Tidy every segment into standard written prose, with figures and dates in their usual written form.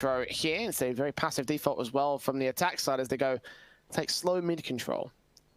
throw here. It's a very passive default as well from the attack side as they go take slow mid control.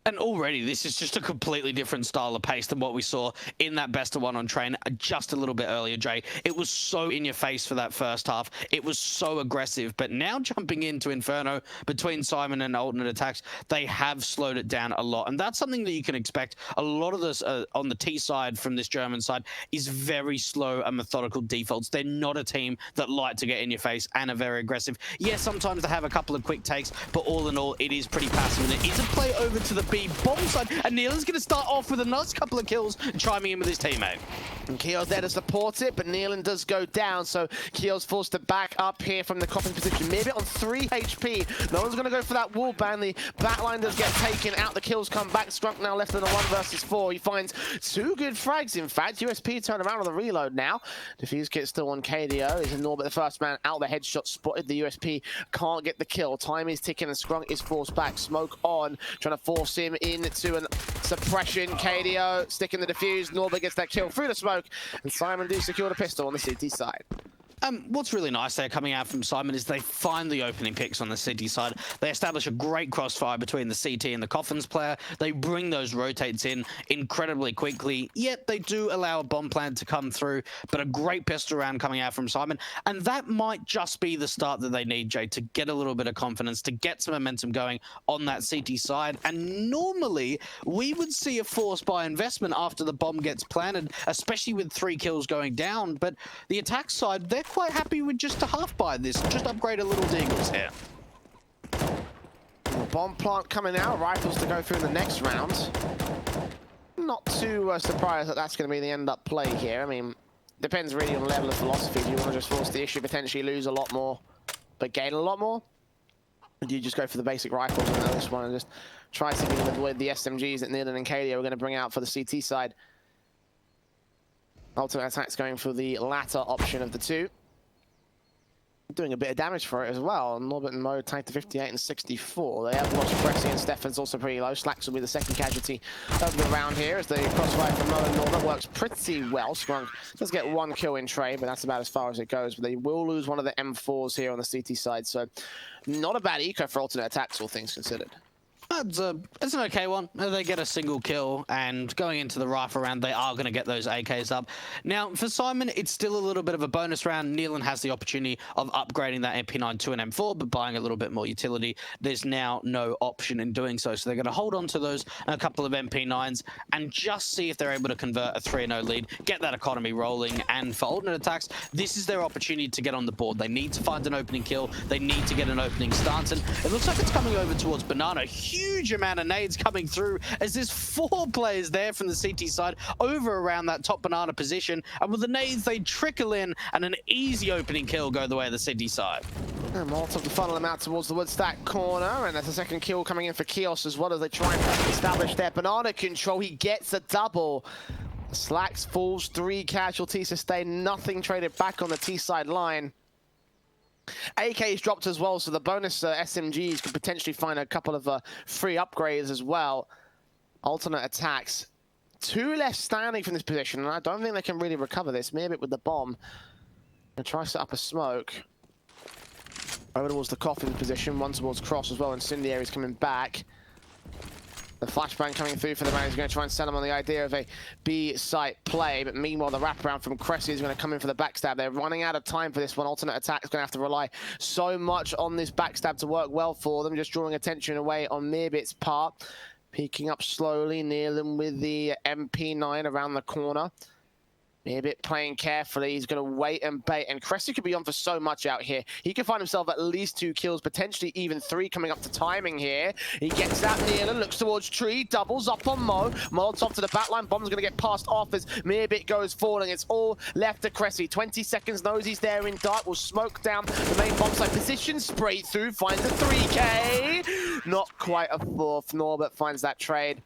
And already, this is just a completely different style of pace than what we saw in that best of one on train just a little bit earlier, Jay. It was so in your face for that first half. It was so aggressive. But now jumping into Inferno between Simon and Alternate Attacks, they have slowed it down a lot. And that's something that you can expect. A lot of this on the T side from this German side is very slow and methodical defaults. They're not a team that like to get in your face and are very aggressive. Yeah, sometimes they have a couple of quick takes, but all in all, it is pretty passive. And it is a play over to the B bomb side, and Nealon's going to start off with a nice couple of kills, chiming in with his teammate. And Keel's there to support it, but Nealon does go down, so Keel's forced to back up here from the coffin position. Maybe on 3 HP. No one's going to go for that wall ban. The backline does get taken out. The kills come back. Scrunk now left in a 1 versus 4. He finds 2 good frags, in fact. USP turn around on the reload now. Defuse kit still on KDO. Is in Norbert, the first man out. The headshot spotted. The USP can't get the kill. Time is ticking, and Scrunk is forced back. Smoke on, trying to force him into an suppression. KDO sticking the defuse. Norbert gets that kill through the smoke, and Simon do secure the pistol on the CT side. What's really nice there coming out from Simon is they find the opening picks on the CT side. They establish a great crossfire between the CT and the Coffins player. They bring those rotates in incredibly quickly, yet they do allow a bomb plan to come through, but a great pistol round coming out from Simon. And that might just be the start that they need, Jay, to get a little bit of confidence, to get some momentum going on that CT side. And normally, we would see a force buy investment after the bomb gets planted, especially with 3 kills going down. But the attack side, they're quite happy with just a half buy this, just upgrade a little Deagles here. Bomb plant coming out, rifles to go through in the next round. Not too surprised that that's going to be the end up play here. I mean, depends really on the level of philosophy. Do you want to just force the issue, potentially lose a lot more, but gain a lot more? Or do you just go for the basic rifles in this one and just try something with the SMGs that Nealon and Kalia are going to bring out for the CT side? Ultimate Attacks going for the latter option of the two. Doing a bit of damage for it as well. Norbert and Mo tanked to 58 and 64. They have lost Pressy, and Stefan's also pretty low. Slacks will be the second casualty of the round here as the crossfire from Mo and Norbert works pretty well. Scrunk does get 1 kill in trade, but that's about as far as it goes. But they will lose one of the M4s here on the CT side, so not a bad eco for Alternate Attacks, all things considered. It's an okay one. They get a single kill, and going into the rifle round, they are going to get those AKs up. Now, for Simon, it's still a little bit of a bonus round. Nealon has the opportunity of upgrading that MP9 to an M4, but buying a little bit more utility. There's now no option in doing so, so they're going to hold on to those, a couple of MP9s, and just see if they're able to convert a 3-0 lead, get that economy rolling, and for Alternate Attacks, this is their opportunity to get on the board. They need to find an opening kill. They need to get an opening stance, and it looks like it's coming over towards Banana. Huge amount of nades coming through as there's 4 players there from the CT side over around that top Banana position, and with the nades they trickle in and an easy opening kill go the way of the CT side. And Molotov to funnel them out towards the woodstack corner, and there's a second kill coming in for Kios as well as they try and establish their Banana control. He gets a double. Slacks falls, 3 casualties sustained, nothing traded back on the T side line. AK's dropped as well, so the bonus SMGs could potentially find a couple of free upgrades as well. Alternate Attacks. 2 left standing from this position, and I don't think they can really recover this. Maybe with the bomb. And try to set up a smoke. Over towards the coffin position, 1 towards Cross as well. Incendiary's coming back. The flashbang coming through for the man. He's going to try and sell him on the idea of a B-site play. But meanwhile, the wraparound from Cressy is going to come in for the backstab. They're running out of time for this one. Alternate Attack is going to have to rely so much on this backstab to work well for them. Just drawing attention away on Mirbit's part. Peeking up slowly, Nealon with the MP9 around the corner. Mirbit playing carefully. He's going to wait and bait. And Cressy could be on for so much out here. He could find himself at least 2 kills, potentially even 3 coming up to timing here. He gets that Nealon, looks towards Tree, doubles up on Mo. Molotov to the backline. Bomb's going to get passed off as Mirbit goes falling. It's all left to Cressy. 20 seconds, knows he's there in dark. Will smoke down the main bomb site position. Spray through, finds a 3K. Not quite a 4th. Norbert finds that trade.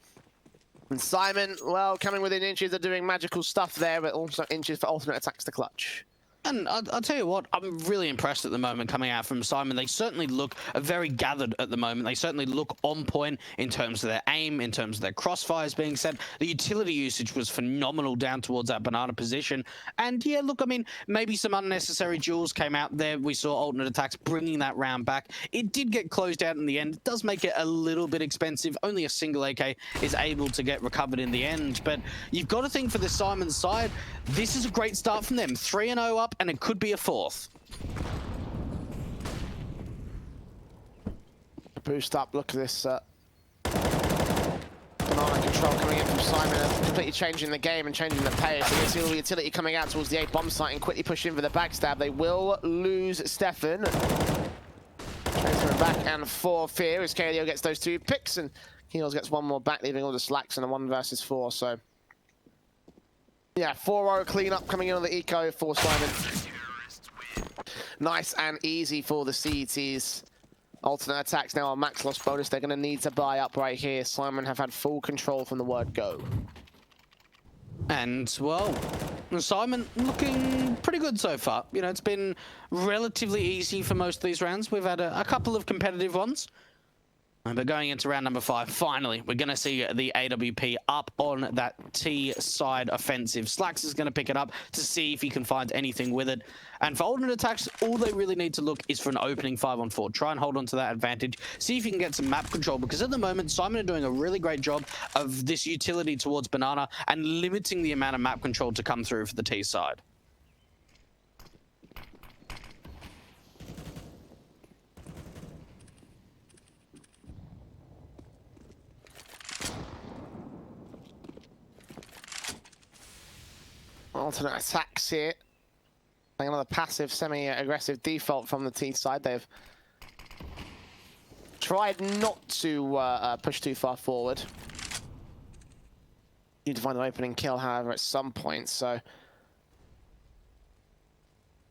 And Simon, well, coming within inches of doing magical stuff there, but also inches for Alternate Attacks to clutch. And I'll tell you what, I'm really impressed at the moment coming out from SYMAN. They certainly look very gathered at the moment. They certainly look on point in terms of their aim, in terms of their crossfires being set. The utility usage was phenomenal down towards that banana position. And yeah, look, I mean, maybe some unnecessary duels came out there. We saw alternate attacks bringing that round back. It did get closed out in the end. It does make it a little bit expensive. Only a single AK is able to get recovered in the end. But you've got to think for the SYMAN side, this is a great start from them. 3-0 up, and it could be a fourth. Boost up, look at this banana control coming in from SYMAN, completely changing the game and changing the pace. You can see all the utility coming out towards the A bomb site and quickly push in for the backstab. They will lose Stefan. Transferring back and forth here as KDO gets those 2 picks and Heels gets 1 more back, leaving all the slacks in a 1 versus 4. So yeah, 4-0 cleanup coming in on the eco for SYMAN. Nice and easy for the CETs. Alternate attacks now on max loss bonus. They're going to need to buy up right here. SYMAN have had full control from the word go. And, well, SYMAN looking pretty good so far. You know, it's been relatively easy for most of these rounds. We've had a couple of competitive ones. But going into round number 5, finally, we're going to see the AWP up on that T side offensive. Slacks is going to pick it up to see if he can find anything with it. And for alternate attacks, all they really need to look is for an opening 5-on-4. Try and hold on to that advantage. See if you can get some map control, because at the moment, SYMAN are doing a really great job of this utility towards Banana and limiting the amount of map control to come through for the T side. Alternate attacks here. Another passive, semi-aggressive default from the T side. They've tried not to push too far forward. Need to find an opening kill, however, at some point. So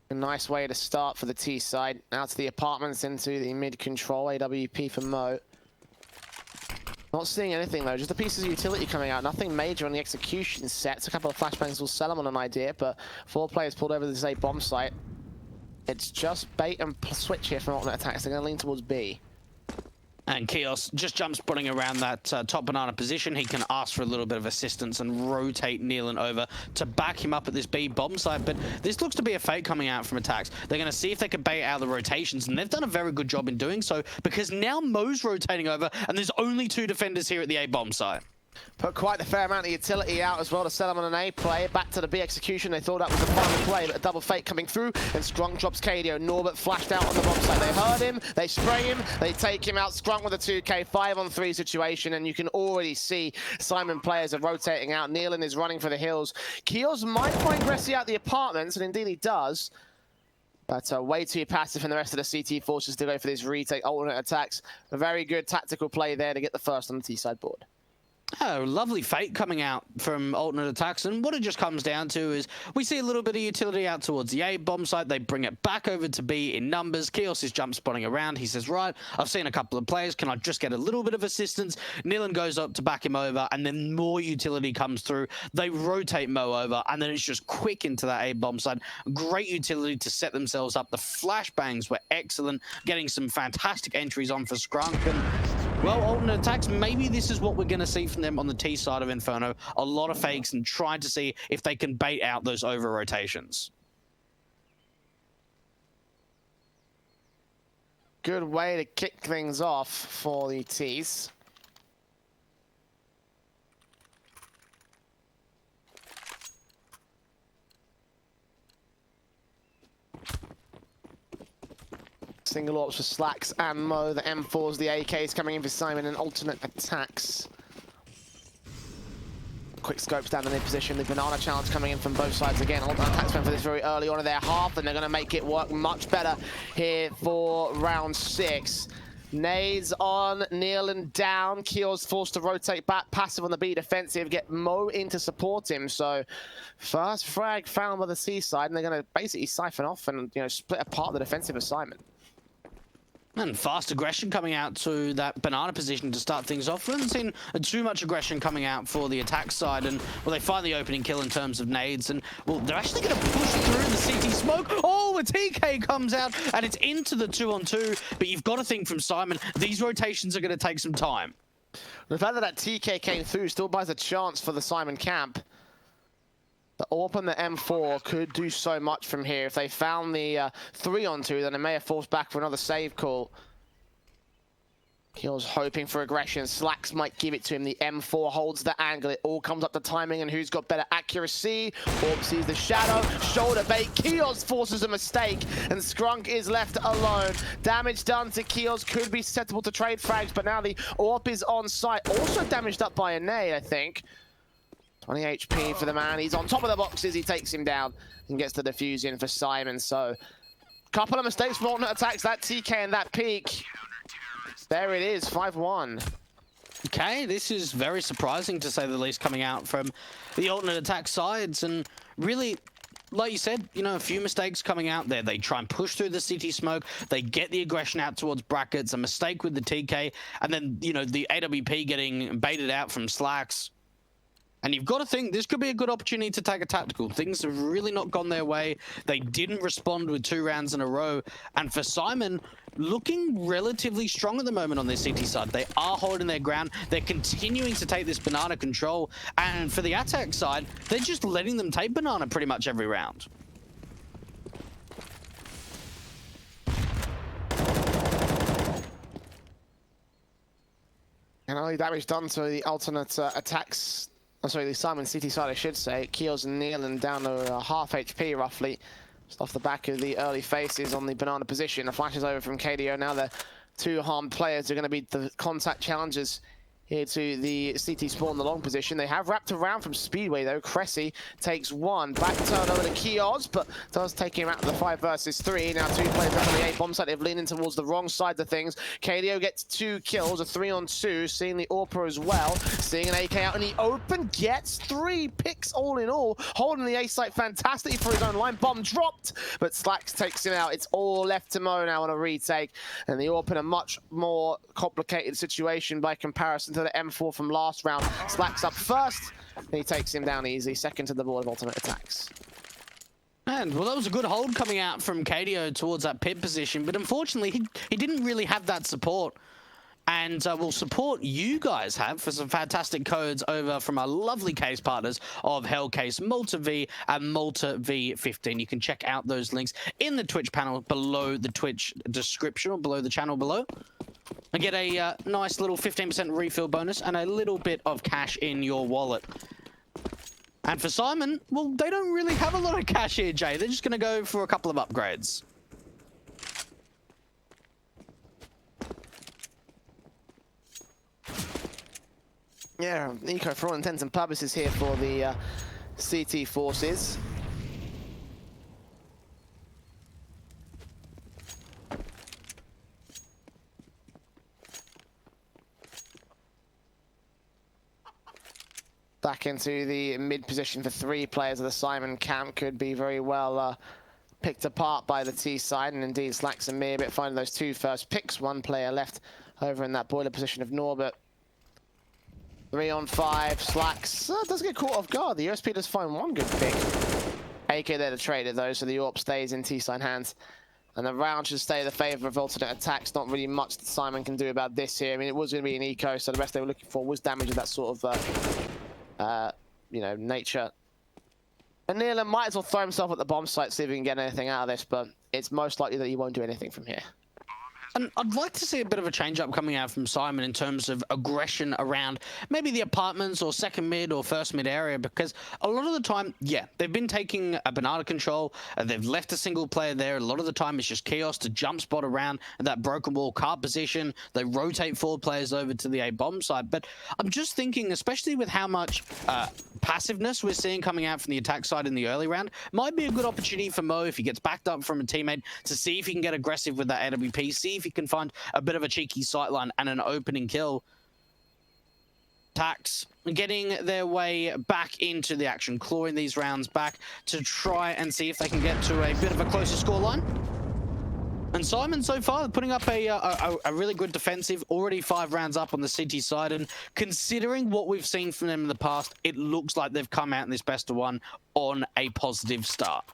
a nice way to start for the T side. Out to the apartments into the mid control. AWP for Mo. Not seeing anything though, just the pieces of utility coming out. Nothing major on the execution sets. A couple of flashbangs will sell them on an idea, but 4 players pulled over this A bomb site. It's just bait and switch here from alternate attacks. They're going to lean towards B. And Kios just jump spotting around that top banana position. He can ask for a little bit of assistance and rotate Nealon over to back him up at this B bomb site. But this looks to be a fake coming out from attacks. They're going to see if they can bait out the rotations, and they've done a very good job in doing so, because now Mo's rotating over, and there's only 2 defenders here at the A bomb site. Put quite a fair amount of utility out as well to sell them on an A play. Back to the B execution. They thought that was the final play, but a double fake coming through. And Scrunk drops KDO. Norbert flashed out on the bomb site. They heard him. They spray him. They take him out. Scrunk with a 2K 5-on-3 situation. And you can already see SYMAN players are rotating out. Nealon is running for the hills. Keels might find Gressi out the apartments, and indeed he does. But way too passive from the rest of the CT forces to go for this retake. Alternate attacks. A very good tactical play there to get the first on the T side board. Oh, lovely fate coming out from alternate attacks, and what it just comes down to is we see a little bit of utility out towards the A bomb site. They bring it back over to B in numbers. Kios is jump spotting around. He says, right, I've seen a couple of players. Can I just get a little bit of assistance? Nealon goes up to back him over, and then more utility comes through. They rotate Mo over, and then it's just quick into that A bomb site. Great utility to set themselves up. The flashbangs were excellent, getting some fantastic entries on for Scrunk. And well, alternate attacks, maybe this is what we're going to see from them on the T side of Inferno. A lot of fakes and trying to see if they can bait out those over rotations. Good way to kick things off for the T's. Single ops for Slacks and Mo, the M4s, the AKs coming in for SYMAN, and alternate attacks. Quick scopes down the mid position. The banana challenge coming in from both sides again. Alternate attacks went for this very early on in their half, and they're going to make it work much better here for round 6. Nades on, Nealon down. Keel's forced to rotate back, passive on the B defensive, get Mo in to support him. So first frag found by the C side, and they're going to basically siphon off and split apart the defensive of SYMAN. And fast aggression coming out to that banana position to start things off. We haven't seen too much aggression coming out for the attack side, and well, they find the opening kill in terms of nades, and well, they're actually going to push through the CT smoke. Oh, a TK comes out, and it's into the 2-on-2, but you've got to think from Simon, these rotations are going to take some time. The fact that that TK came through still buys a chance for the Simon camp. The AWP and the M4 could do so much from here. If they found the 3-on-2, then they may have forced back for another save call. Keel's hoping for aggression. Slacks might give it to him. The M4 holds the angle. It all comes up to timing and who's got better accuracy. AWP sees the shadow. Shoulder bait. Keels forces a mistake. And Skrunk is left alone. Damage done to Keels. Could be susceptible to trade frags, but now the AWP is on site. Also damaged up by a nade, I think. 20 HP for the man. He's on top of the boxes. He takes him down and gets the defuse in for Simon. So, couple of mistakes from alternate attacks. That TK and that peak. There it is, 5-1. Okay, this is very surprising to say the least coming out from the alternate attack sides. And really, like you said, you know, a few mistakes coming out there. They try and push through the CT smoke. They get the aggression out towards brackets. A mistake with the TK. And then, you know, the AWP getting baited out from Slacks. And you've got to think this could be a good opportunity to take a tactical. Things have really not gone their way. They didn't respond with 2 rounds in a row. And for Simon, looking relatively strong at the moment on their CT side. They are holding their ground. They're continuing to take this banana control. And for the ATTAX side, they're just letting them take banana pretty much every round. And only damage done to the alternate attacks. Oh, sorry, the Simon CT side, I should say. Keels and Nealon down to half HP, roughly. Just off the back of the early faces on the banana position. The flash is over from KDO. Now the 2 harmed players are going to be the contact challengers here to the CT spawn, the long position. They have wrapped around from Speedway, though. Cressy takes 1. Back turn over to Kios, but does take him out of the 5 versus 3. Now 2 players up on the A bomb side. They've leaned in towards the wrong side of things. KDO gets 2 kills, a 3-on-2. Seeing the AWPer as well. Seeing an AK out in the open. Gets 3 picks all in all. Holding the A site fantastically for his own line. Bomb dropped, but Slacks takes him out. It's all left to Mo now on a retake. And the AWP in a much more complicated situation by comparison to the M4 from last round. Slacks up first, and he takes him down easy. Second to the board of alternate attacks. And, well, that was a good hold coming out from KDO towards that pit position, but unfortunately, he didn't really have that support. And we'll support you guys have for some fantastic codes over from our lovely case partners of Hellcase, Malta V, and Malta V15. You can check out those links in the Twitch panel below the Twitch description, or below the channel below. And get a nice little 15% refill bonus and a little bit of cash in your wallet. And for Simon, well, they don't really have a lot of cash here, Jay. They're just going to go for a couple of upgrades. Yeah, Eco for all intents and purposes here for the CT forces. Back into the mid position for 3 players of the Simon camp could be very well picked apart by the T side, and indeed Slacks and Mearbit finding those 2 first picks. 1 player left over in that boiler position of Norbert. 3-on-5, Slacks does get caught off guard. The USP does find 1 good pick. AK there to trade it though, so the AWP stays in T-side hands. And the round should stay in the favour of alternate attacks. Not really much that Simon can do about this here. I mean, it was going to be an eco, so the best they were looking for was damage of that sort of, you know, nature. And Nealon might as well throw himself at the bomb site, see if he can get anything out of this, but it's most likely that he won't do anything from here. And I'd like to see a bit of a change-up coming out from Simon in terms of aggression around maybe the apartments or second mid or first mid area, because a lot of the time, yeah, they've been taking a banana control and they've left a single player there. A lot of the time it's just chaos to jump spot around that broken wall cart position. They rotate 4 players over to the A bomb side. But I'm just thinking, especially with how much passiveness we're seeing coming out from the attack side in the early round, might be a good opportunity for Mo, if he gets backed up from a teammate, to see if he can get aggressive with that AWP, see if he can find a bit of a cheeky sightline and an opening kill. ATTAX getting their way back into the action, clawing these rounds back to try and see if they can get to a bit of a closer scoreline. And Simon, so far, putting up a really good defensive, already 5 rounds up on the City side. And considering what we've seen from them in the past, it looks like they've come out in this best of 1 on a positive start.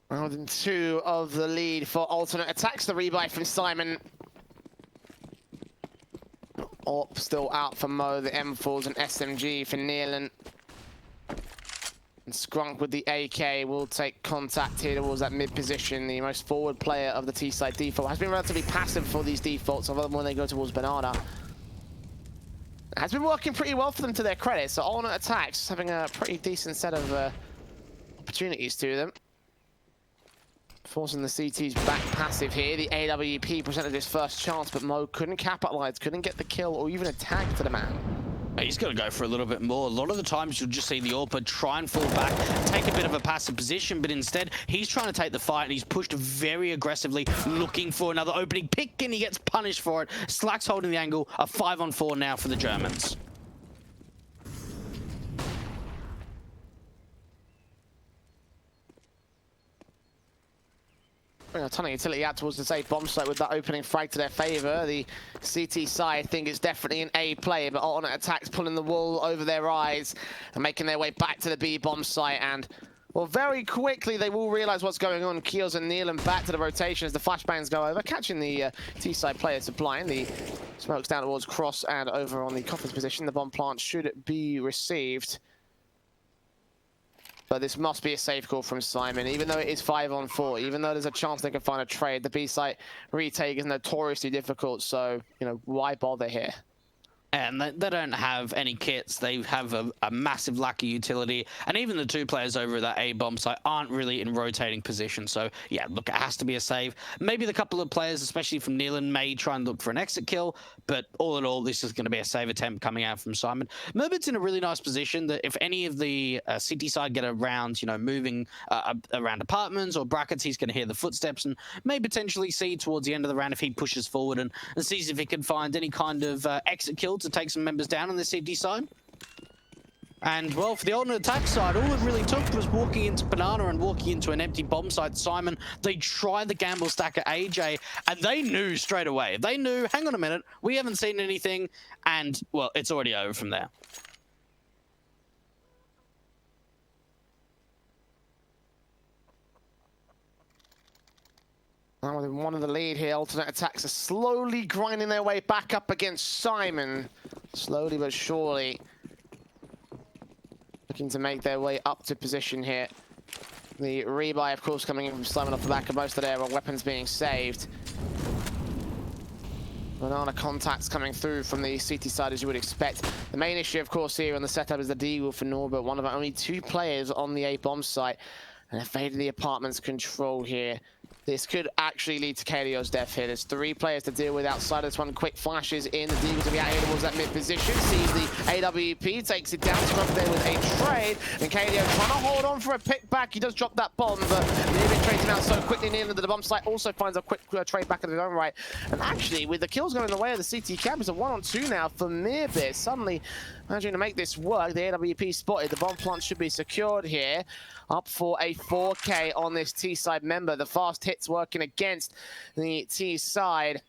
More than 2 of the lead for alternate attacks. The rebuy from Simon. Orp still out for Mo, the M4s and SMG for Nealon. And Skrunk with the AK will take contact here towards that mid position. The most forward player of the T-side default has been relatively passive for these defaults, other than when they go towards Banana. It has been working pretty well for them to their credit, so alternate attacks having a pretty decent set of opportunities to them. Forcing the CT's back passive here. The AWP presented his first chance, but Mo couldn't capitalize, couldn't get the kill or even a tag to the man. He's got to go for a little bit more. A lot of the times you'll just see the AWP try and fall back, take a bit of a passive position, but instead he's trying to take the fight and he's pushed very aggressively, looking for another opening pick, and he gets punished for it. Slack's holding the angle. A 5-on-4 now for the Germans. A ton of utility out towards the safe bomb site with that opening frag to their favor. The CT side think it's definitely an A play, but alternate attacks pulling the wool over their eyes and making their way back to the B bomb site. And well, very quickly they will realize what's going on. Keels and Nealon back to the rotation as the flashbangs go over, catching the T side player supplying. The smokes down towards Cross and over on the Coffin's position. The bomb plant should be received. But this must be a safe call from Simon, even though it is 5-on-4, even though there's a chance they can find a trade. The B site retake is notoriously difficult, so, you know, why bother here? And they don't have any kits. They have a massive lack of utility. And even the 2 players over at that A bomb site aren't really in rotating position. So, yeah, look, it has to be a save. Maybe the couple of players, especially from Nealon, may try and look for an exit kill. But all in all, this is going to be a save attempt coming out from Simon. Merbit's in a really nice position that if any of the City side get around, you know, moving around apartments or brackets, he's going to hear the footsteps and may potentially see towards the end of the round if he pushes forward and sees if he can find any kind of exit kill to take some members down on the CD side. And, well, for the alternate attack side, all it really took was walking into Banana and walking into an empty bomb site. Simon, they tried the gamble stack at AJ, and they knew straight away. They knew, hang on a minute, we haven't seen anything, and, well, it's already over from there. Now with one of the lead here, alternate attacks are slowly grinding their way back up against Simon. Slowly but surely. Looking to make their way up to position here. The rebuy, of course, coming in from Simon off the back of most of their weapons being saved. Banana contacts coming through from the CT side, as you would expect. The main issue, of course, here on the setup is the Deagle for Norbert, one of only 2 players on the A bomb site. And evading the apartment's control here. This could actually lead to KDO's death here. There's 3 players to deal with outside of this one. Quick flashes in. The Deagles to be out here towards that mid position. Sees the AWP, takes it down. Scrub there with a trade. And KDO trying to hold on for a pick back. He does drop that bomb, but Nealon trades him out so quickly. Nealon to the bomb site also finds a quick trade back in his own right. And actually, with the kills going in the way of the CT camp, it's a 1-on-2 now for Mirbit. Suddenly, managing to make this work. The AWP spotted. The bomb plant should be secured here. Up for a 4K on this T-side member. The fast hits working against the T-side.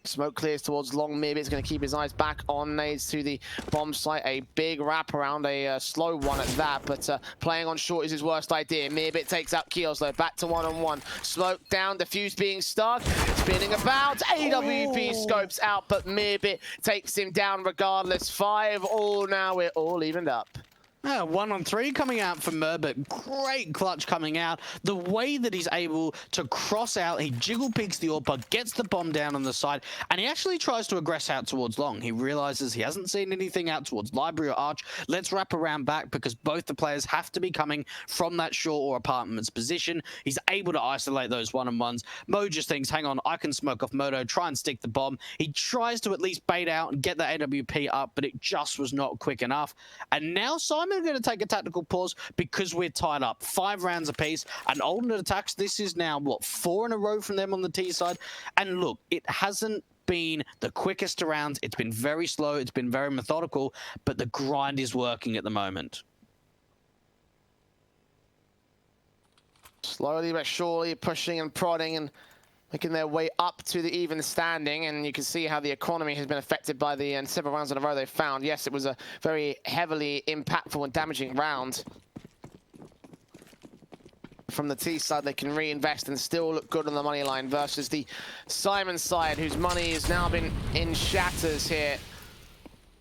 Smoke clears towards long. Mirbit's going to keep his eyes back on nades to the bomb site. A big wrap around, a slow one at that, but playing on short is his worst idea. Mirbit takes out Keels though, back to 1-on-1. Smoke down, Diffuse being stuck, spinning about. AWP scopes out, but Mirbit takes him down regardless. 5-all now, we're all evened up. 1-on-3 coming out from Merbit. Great clutch coming out. The way that he's able to cross out, he jiggle picks the AWP, gets the bomb down on the side, and he actually tries to aggress out towards long. He realizes he hasn't seen anything out towards Library or Arch. Let's wrap around back because both the players have to be coming from that short or apartment's position. He's able to isolate those 1-on-1s. Mo just thinks, hang on, I can smoke off Moto, try and stick the bomb. He tries to at least bait out and get the AWP up, but it just was not quick enough. And now Simon going to take a tactical pause because we're tied up. 5 rounds apiece. And alternate attacks, this is now, what, 4 in a row from them on the T side? And look, it hasn't been the quickest around. It's been very slow. It's been very methodical, but the grind is working at the moment. Slowly but surely pushing and prodding and making their way up to the even standing, and you can see how the economy has been affected by the several rounds in a row they found. Yes, it was a very heavily impactful and damaging round. From the T side, they can reinvest and still look good on the money line versus the SYMAN side, whose money has now been in shatters here.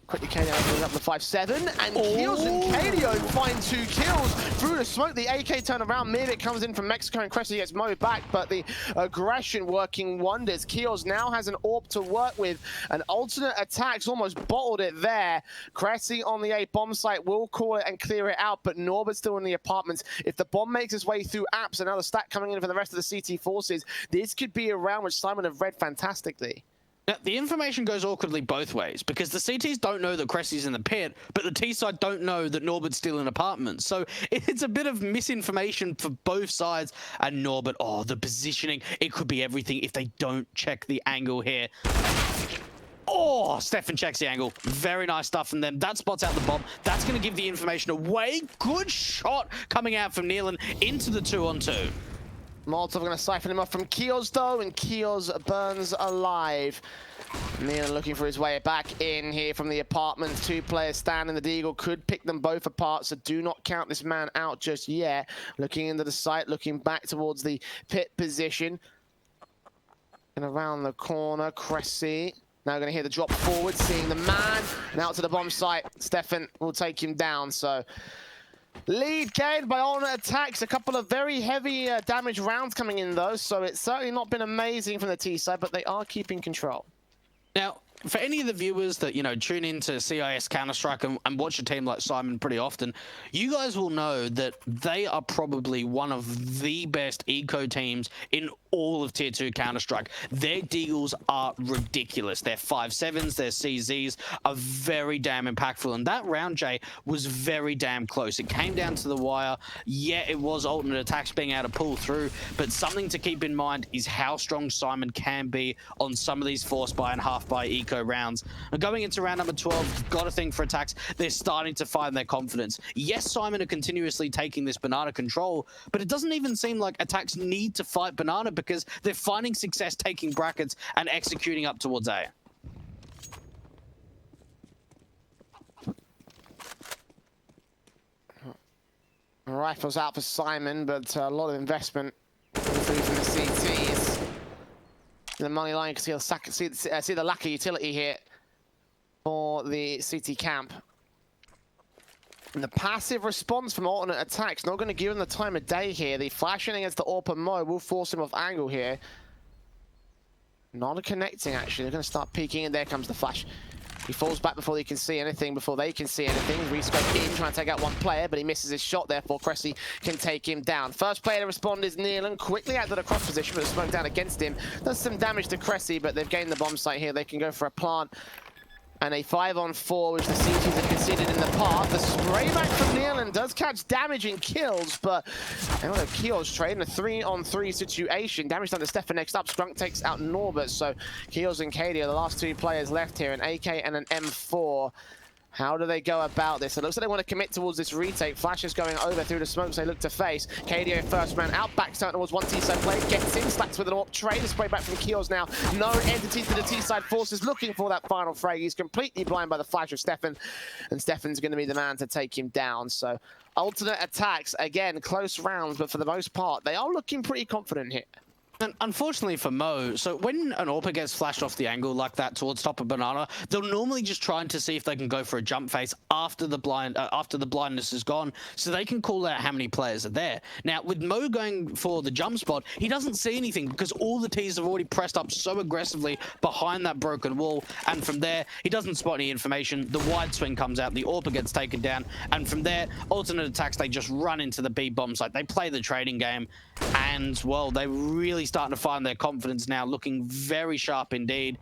Quickly, KDO opens up the 5-7, and Keels and KDO find 2 kills through the smoke. The AK turn around, Mimic comes in from Mexico, and Cressy gets mowed back, but the aggression working wonders. Keels now has an AWP to work with, and alternate attacks almost bottled it there. Cressy on the A bomb site will call it and clear it out, but Norbert's still in the apartments. If the bomb makes its way through apps, another stack coming in for the rest of the CT forces, this could be a round which SYMAN have read fantastically. Now, the information goes awkwardly both ways, because the CTs don't know that Cressy's in the pit, but the T side don't know that Norbert's still in apartments. So it's a bit of misinformation for both sides. And Norbert, oh, the positioning, it could be everything if they don't check the angle here. Oh, Stefan checks the angle. Very nice stuff from them. That spots out the bomb. That's going to give the information away. Good shot coming out from Nealon into the 2-on-2. Malta going to siphon him off from Keels, though, and Keels burns alive. Nealon looking for his way back in here from the apartment. 2 players standing. The Deagle could pick them both apart, so do not count this man out just yet. Looking into the site, looking back towards the pit position. And around the corner, Cressy. Now going to hear the drop forward, seeing the man. And out to the bomb site. Stefan will take him down, so... Lead gained by alternate attacks. A couple of very heavy damage rounds coming in, though, so it's certainly not been amazing from the T side, but they are keeping control. Now, for any of the viewers that, you know, tune into CIS Counter-Strike and watch a team like SYMAN pretty often, you guys will know that they are probably one of the best eco teams in all of Tier 2 Counter-Strike. Their deagles are ridiculous. Their 5.7s, their CZs are very damn impactful. And that round, Jay, was very damn close. It came down to the wire. Yeah, it was alternate attacks being able to pull through, but something to keep in mind is how strong SYMAN can be on some of these force buy and half buy eco rounds. And going into round number 12, you've got to think for attacks, they're starting to find their confidence. Yes, SYMAN are continuously taking this banana control, but it doesn't even seem like attacks need to fight banana because they're finding success taking brackets and executing up towards A. Rifles out for SYMAN, but a lot of investment from the CTs. The money line, you can see the lack of utility here for the CT camp. And the passive response from alternate attacks, not going to give him the time of day here. The flashing against the AWP and Mo will force him off angle here. Not a connecting, actually. They're going to start peeking, and there comes the flash. He falls back before he can see anything, before they can see anything. Rescope in, trying to take out one player, but he misses his shot, therefore Cressy can take him down. First player to respond is Nealon, quickly out to the cross position, but the smoke down against him. Does some damage to Cressy, but they've gained the bomb site here. They can go for a plant. And a 5-on-4, which the CTs have conceded in the path. The spray back from Nealon does catch damage and kills, but Keels trading a 3-on-3 situation. Damage done to Stefan next up. Scrunk takes out Norbert, so Keels and Katie are the last 2 players left here, an AK and an M4. How do they go about this? It looks like they want to commit towards this retake. Flash is going over through the smokes they look to face. KDO first man out, back turn towards one T-side player. Gets in, slacks with an AWP trade. The spray back from Keels now. No entity to the T-side forces looking for that final frag. He's completely blind by the flash of Stefan. And Stefan's going to be the man to take him down. So alternate attacks, again, close rounds, but for the most part, they are looking pretty confident here. And unfortunately for Mo, so when an AWPer gets flashed off the angle like that towards top of banana, they'll normally just try to see if they can go for a jump face after the blindness is gone, so they can call out how many players are there. Now, with Mo going for the jump spot, he doesn't see anything because all the T's have already pressed up so aggressively behind that broken wall, and from there, he doesn't spot any information. The wide swing comes out, the AWPer gets taken down, and from there, alternate attacks, they just run into the B bomb site. They play the trading game, and, well, they really starting to find their confidence now, looking very sharp indeed.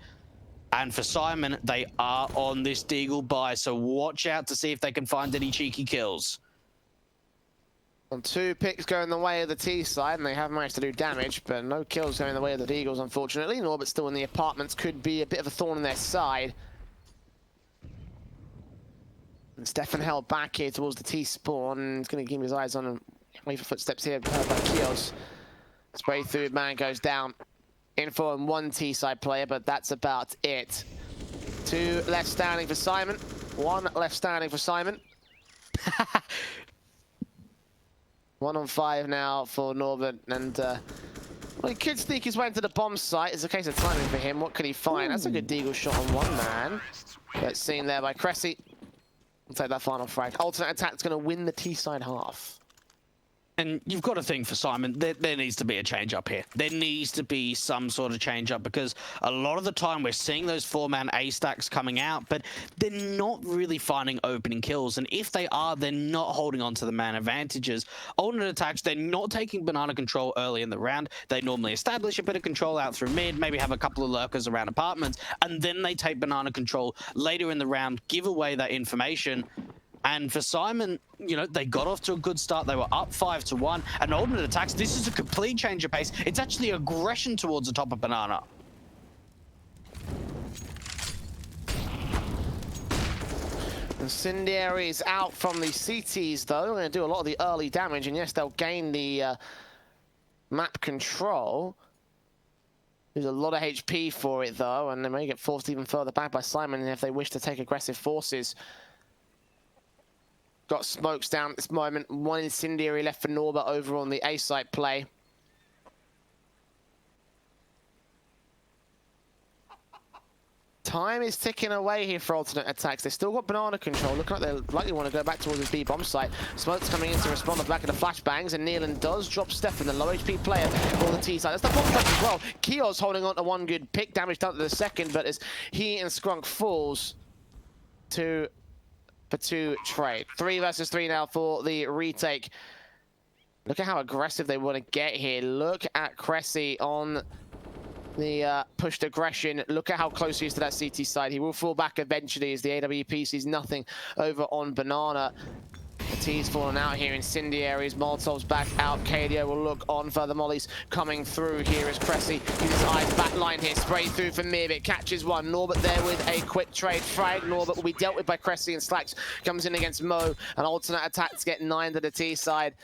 And for SYMAN, they are on this deagle buy, so watch out to see if they can find any cheeky kills. On 2 picks going the way of the T side, and they have managed to do damage, but no kills going the way of the Deagles, unfortunately. Norbert still in the apartments could be a bit of a thorn in their side. And Stefan held back here towards the T spawn, and he's going to keep his eyes on and wait for footsteps here by Kios. Spray through, man goes down. Info on 1 T side player, but that's about it. 2 left standing for SYMAN. 1 left standing for SYMAN. 1 on 5 now for Norbert, and well, he could sneak his way into the bomb site. It's a case of timing for him. What could he find? That's a good deagle shot on 1 man. That's seen there by Cressy. We'll take that final frag. Alternate attack's going to win the T side half. And you've got to think for SYMAN, there needs to be a change up here. There needs to be some sort of change up, because a lot of the time we're seeing those 4-man A-stacks coming out, but they're not really finding opening kills. And if they are, they're not holding on to the man advantages. Alternate attacks, they're not taking banana control early in the round. They normally establish a bit of control out through mid, maybe have a couple of lurkers around apartments, and then they take banana control later in the round, give away that information. And for SYMAN, you know, they got off to a good start. They were up 5-1. And alternate attacks, this is a complete change of pace. It's actually aggression towards the top of banana. Incendiary is out from the CTs, though. They're going to do a lot of the early damage. And yes, they'll gain the map control. There's a lot of HP for it, though. And they may get forced even further back by SYMAN if they wish to take aggressive forces. Got smokes down at this moment. 1 incendiary left for Norbert over on the A site play. Time is ticking away here for alternate attacks. They've still got banana control. Look like they likely want to go back towards the B bomb site. Smoke's coming in to respond to the back of the flashbangs, and Nealon does drop Stefan, the low HP player, for the T side. That's the bomb strike as well. Kios holding on to 1 good pick, damage down to the second, but as he and Skrunk falls to for 2 trade. 3 versus 3 now for the retake. Look at how aggressive they want to get here. Look at Cressy on the pushed aggression. Look at how close he is to that CT side. He will fall back eventually as the AWP sees nothing over on Banana. The T's falling out here. Incendiaries, Molotov's back out. KDO will look on for the mollies coming through. Here is Cressy. His eyes back line here. Spray through for Mirbit. Catches 1. Norbert there with a quick trade. Frag. Norbert will be dealt with by Cressy, and Slacks comes in against Mo. An alternate attack to get 9 to the T side.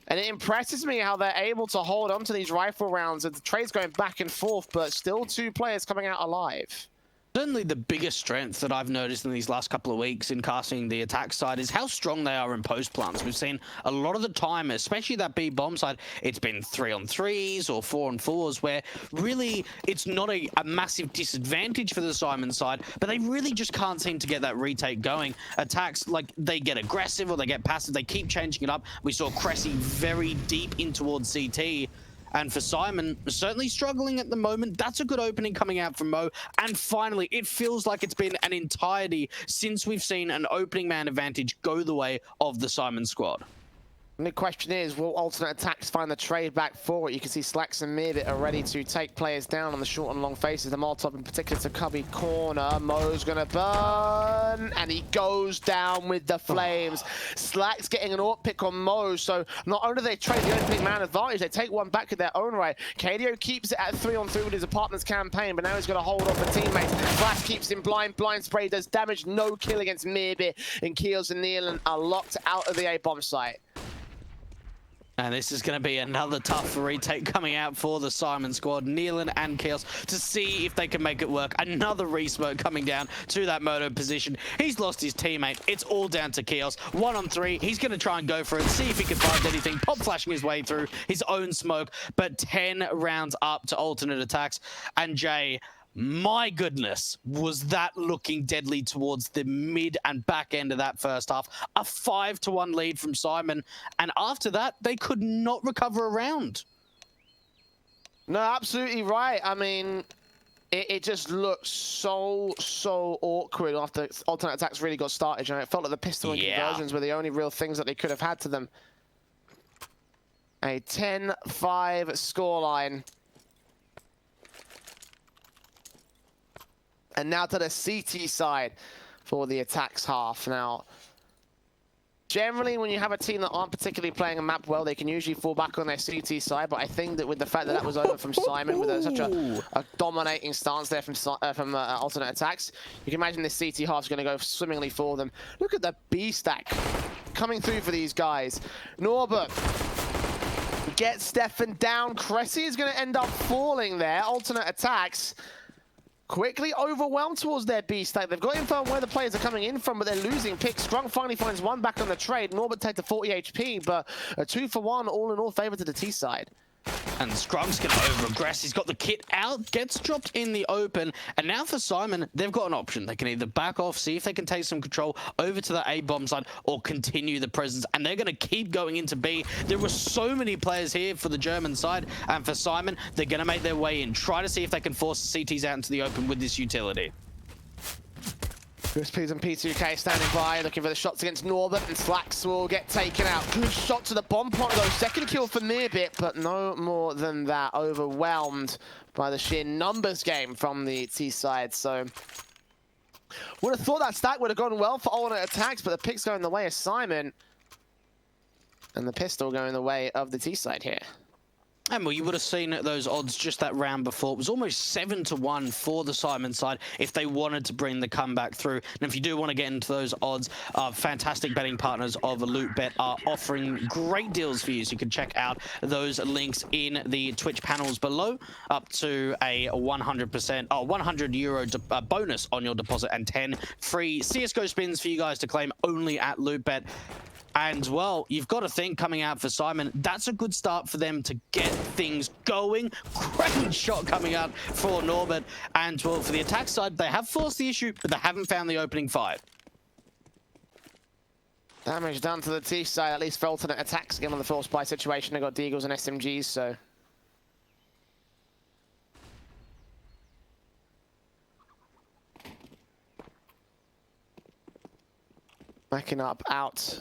And it impresses me how they're able to hold on to these rifle rounds, and the trade's going back and forth, but still 2 players coming out alive. Certainly the biggest strength that I've noticed in these last couple of weeks in casting the attack side is how strong they are in post plants. We've seen a lot of the time, especially that B bomb side, it's been 3-on-3s or 4-on-4s, where really it's not a massive disadvantage for the SYMAN side, but they really just can't seem to get that retake going. Attacks, like, they get aggressive or they get passive, they keep changing it up. We saw Cressy very deep in towards CT. And for SYMAN, certainly struggling at the moment. That's a good opening coming out from Mo. And finally, it feels like it's been an entirety since we've seen an opening man advantage go the way of the SYMAN squad. And the question is, will alternate attacks find the trade back for it? You can see Slacks and Mirbit are ready to take players down on the short and long faces. The Molotov in particular to Cubby corner. Mo's gonna burn, and he goes down with the flames. Slacks getting an AWP pick on Mo, so not only do they trade the opening man advantage, they take 1 back in their own right. KDO keeps it at 3-on-3 with his apartments campaign, but now he's gonna hold off the teammates. Flash keeps him blind. Blind spray does damage. No kill against Mirbit, and Kios and Nealon are locked out of the A-bomb site. And this is going to be another tough retake coming out for the SYMAN squad. Nealon and Chaos to see if they can make it work. Another resmoke coming down to that Moto position. He's lost his teammate. It's all down to Chaos. 1-on-3. He's going to try and go for it, see if he can find anything. Pop flashing his way through his own smoke. But 10 rounds up to alternate attacks. And Jay, my goodness, was that looking deadly towards the mid and back end of that first half. A 5-1 lead from SYMAN, and after that, they could not recover a round. No, absolutely right. I mean, it just looked so awkward after alternate attacks really got started. You know, it felt like the pistol and conversions were the only real things that they could have had to them. A 10-5 scoreline. And now to the CT side for the attacks half. Now, Generally, when you have a team that aren't particularly playing a map well, they can usually fall back on their CT side. But I think that with the fact that that was over from SYMAN, with such a dominating stance there from alternate attacks, you can imagine this CT half's going to go swimmingly for them. Look at the B stack coming through for these guys. Norbert gets Stefan down. Cressy is going to end up falling there. Alternate attacks quickly overwhelmed towards their B stack. They've got info on where the players are coming in from, but they're losing picks. Scrunk finally finds one back on the trade. Norbert takes to 40 HP, but a 2-for-1 all in all favor to the T side. And Scrunk's going to over-aggress. He's got the kit out, gets dropped in the open. And now for SYMAN, they've got an option. They can either back off, see if they can take some control over to the A bomb side, or continue the presence. And they're going to keep going into B. There were so many players here for the German side. And for SYMAN, they're going to make their way in. Try to see if they can force the CTs out into the open with this utility. Crispies and P2K standing by, looking for the shots against Norbert, and Slacks will get taken out. Good shot to the bomb point though. Second kill for Nearbit, but no more than that. Overwhelmed by the sheer numbers game from the T side. So would have thought that stack would have gone well for alternate attacks, but the pick's going the way of SYMAN, and the pistol going the way of the T side here. And well, you would have seen those odds just that round before. It was almost 7-1 for the SYMAN side if they wanted to bring the comeback through. And if you do want to get into those odds, fantastic betting partners of LootBet are offering great deals for you. So you can check out those links in the Twitch panels below, up to a 100%, 100 euro bonus on your deposit and 10 free CSGO spins for you guys to claim only at LootBet. And, well, you've got to think coming out for SYMAN, that's a good start for them to get things going. Great shot coming out for Norbert. And, well, for the attack side, they have forced the issue, but they haven't found the opening fight. Damage done to the T side, at least for alternate attacks. Again on the force buy situation, they've got Deagles and SMGs, so... backing up out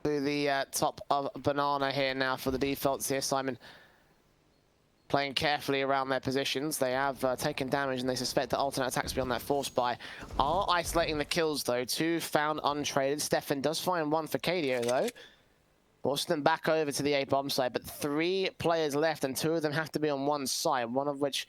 to the top of Banana here now for the defaults here. SYMAN playing carefully around their positions. They have taken damage and they suspect that alternate attacks beyond that force buy are isolating the kills though. 2 found untraded. Stefan does find 1 for KDO though. Forcing them back over to the A bomb side, but 3 players left and 2 of them have to be on one side, one of which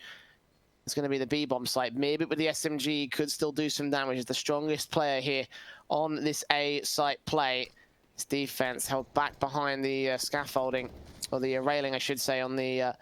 is going to be the B bomb site. Maybe with the SMG could still do some damage. Is the strongest player here on this A site play. His defense held back behind the scaffolding, or the railing, I should say, on the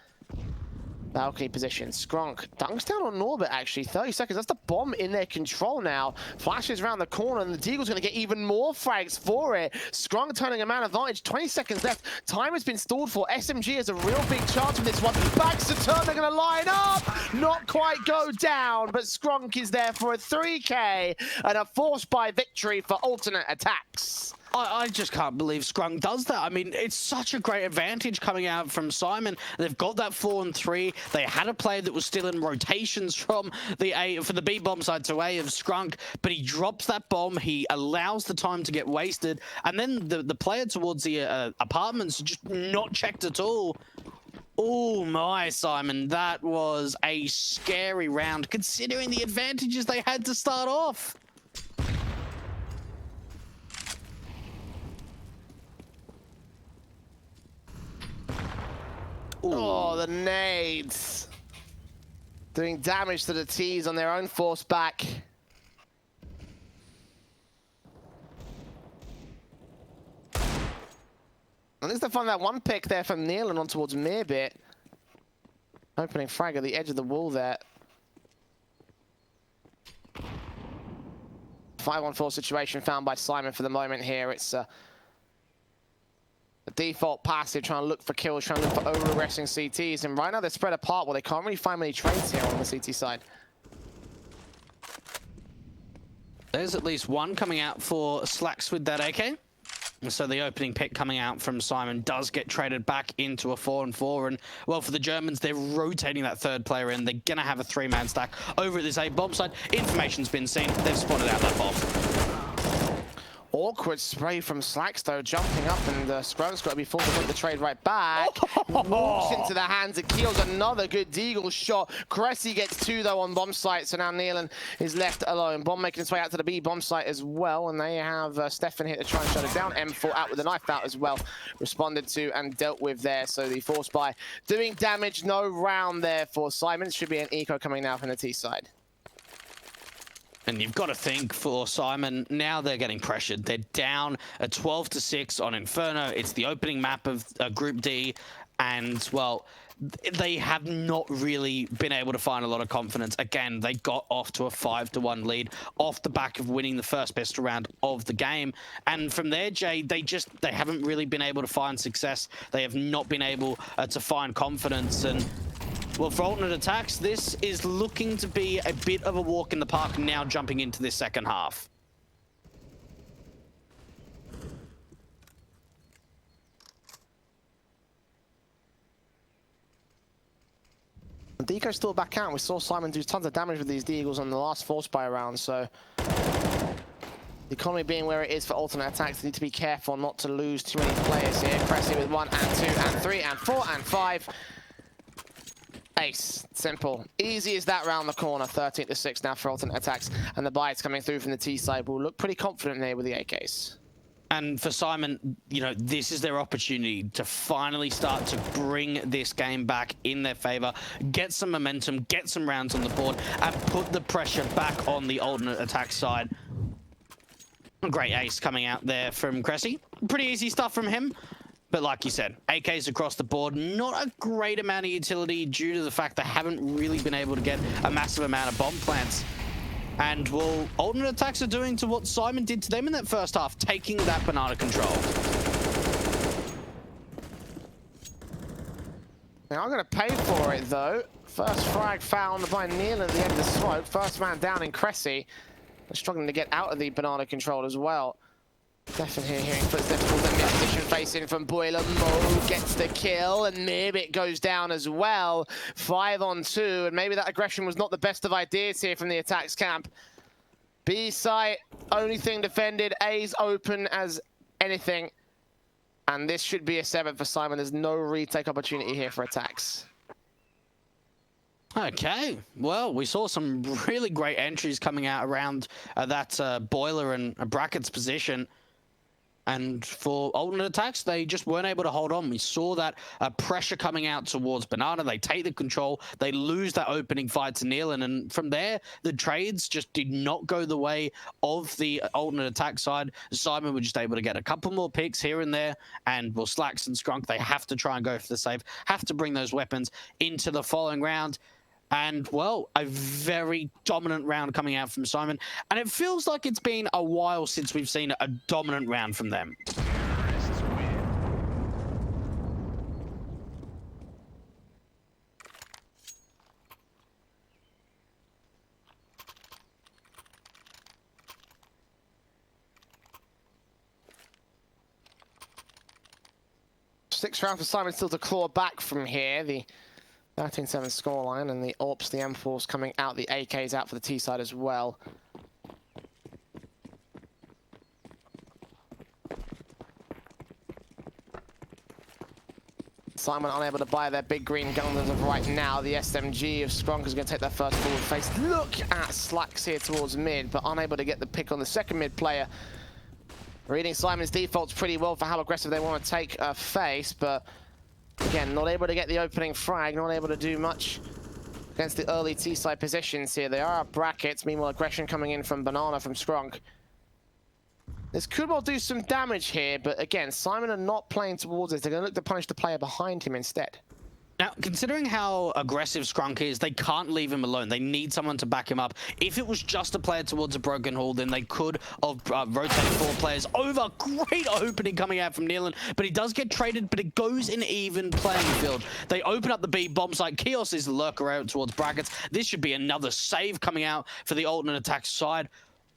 balcony position. Scrunk dunks down on Norbert, actually. 30 seconds. That's the bomb in their control now. Flashes around the corner, and the Deagle's going to get even more frags for it. Scrunk turning a man advantage. 20 seconds left. Time has been stalled for. SMG has a real big chance with this one. Backs to turn. They're going to line up. Not quite go down, but Scrunk is there for a 3K and a force buy victory for alternate attacks. I just can't believe Scrunk does that. I mean, it's such a great advantage coming out from SYMAN. They've got that 4-3. They had a player that was still in rotations from the A for the B bomb side to A of Scrunk, but he drops that bomb. He allows the time to get wasted, and then the player towards the apartments just not checked at all. Oh my, SYMAN, that was a scary round considering the advantages they had to start off. Oh, the nades. Doing damage to the T's on their own force back. At least they find that one pick there from Neil and on towards Mearbit. Opening frag at the edge of the wall there. 5-on-4 situation found by SYMAN for the moment here. It's a default passive, trying to look for kills, trying to look for over-aggressing CTs. And right now they're spread apart. Well, they can't really find many trades here on the CT side. There's at least one coming out for Slacks with that AK. So the opening pick coming out from SYMAN does get traded back into a 4-on-4. And, well, for the Germans, they're rotating that third player in. They're going to have a 3-man stack over at this A bomb side. Information's been seen. They've spotted out that bomb. awkward spray from Slackstow jumping up, and Scrunk's got to be forced to put the trade right back. Walks into the hands of Keels. Another good Deagle shot. Cressy gets 2 though on bomb site, so now Nealon is left alone. Bomb making its way out to the B bomb site as well, and they have Stefan here to try and shut it down. M4 out with the knife out as well. Responded to and dealt with there, so the force buy doing damage. No round there for Simon. Should be an eco coming now from the T side. And you've got to think for Simon, now they're getting pressured. They're down a 12-6 on Inferno. It's the opening map of Group D. And, well, they have not really been able to find a lot of confidence. Again, they got off to a 5-1 lead off the back of winning the first pistol round of the game. And from there, Jay, they haven't really been able to find success. They have not been able to find confidence. And well, for Alternate Attacks, this is looking to be a bit of a walk in the park now jumping into this second half. Deco's still back out. We saw Simon do tons of damage with these Deagles on the last force buy round, so the economy being where it is for Alternate Attacks, they need to be careful not to lose too many players here. Cressy with 1 and 2 and 3 and 4 and 5. Ace. Simple. Easy as that round the corner. 13-6 now for Alternate Attacks. And the bites coming through from the T side will look pretty confident there with the AKs. And for Simon, you know, this is their opportunity to finally start to bring this game back in their favor, get some momentum, get some rounds on the board, and put the pressure back on the Alternate Attack side. Great ace coming out there from Cressy. Pretty easy stuff from him. But like you said, AKs across the board, not a great amount of utility due to the fact they haven't really been able to get a massive amount of bomb plants. And, well, Alternate Attacks are doing to what Simon did to them in that first half, taking that banana control. Now I'm going to pay for it, though. First frag found by Neil at the end of the smoke. First man down in Cressy. They're struggling to get out of the banana control as well. Stefan here hearing footsteps towards the mid-position facing from Boiler. Mo gets the kill, and Mirbit goes down as well. 5 on 2, and maybe that aggression was not the best of ideas here from the Attacks camp. B site, only thing defended. A's open as anything. And this should be a 7 for Simon. There's no retake opportunity here for Attacks. Okay, well, we saw some really great entries coming out around that Boiler and Brackets position. And for Alternate Attacks, they just weren't able to hold on. We saw that pressure coming out towards Banana. They take the control. They lose that opening fight to Nealon. And from there, the trades just did not go the way of the Alternate Attack side. Simon were just able to get a couple more picks here and there. And, well, Slacks and Skrunk, they have to try and go for the save. Have to bring those weapons into the following round. And, well, a very dominant round coming out from Simon. And it feels like it's been a while since we've seen a dominant round from them. Sixth round for Simon still to claw back from here. The 13-7 scoreline, and the AWPs, the M4s coming out, the AKs out for the T side as well. Simon unable to buy their big green gun as of right now. The SMG of Skrunk is going to take that first forward face. Look at Slacks here towards mid, but unable to get the pick on the second mid player. Reading Simon's defaults pretty well for how aggressive they want to take a face, but again, not able to get the opening frag, not able to do much against the early T-side positions here. They are at brackets, meanwhile aggression coming in from Banana from Skrunk. This could well do some damage here, but again, Simon are not playing towards this. They're going to look to punish the player behind him instead. Now, considering how aggressive Skrunk is, they can't leave him alone. They need someone to back him up. If it was just a player towards a broken hall, then they could have rotated 4 players over. Great opening coming out from Nealon, but he does get traded, but it goes in even playing field. They open up the B bomb site. Kios is the lurker out towards brackets. This should be another save coming out for the Alternate Attack side.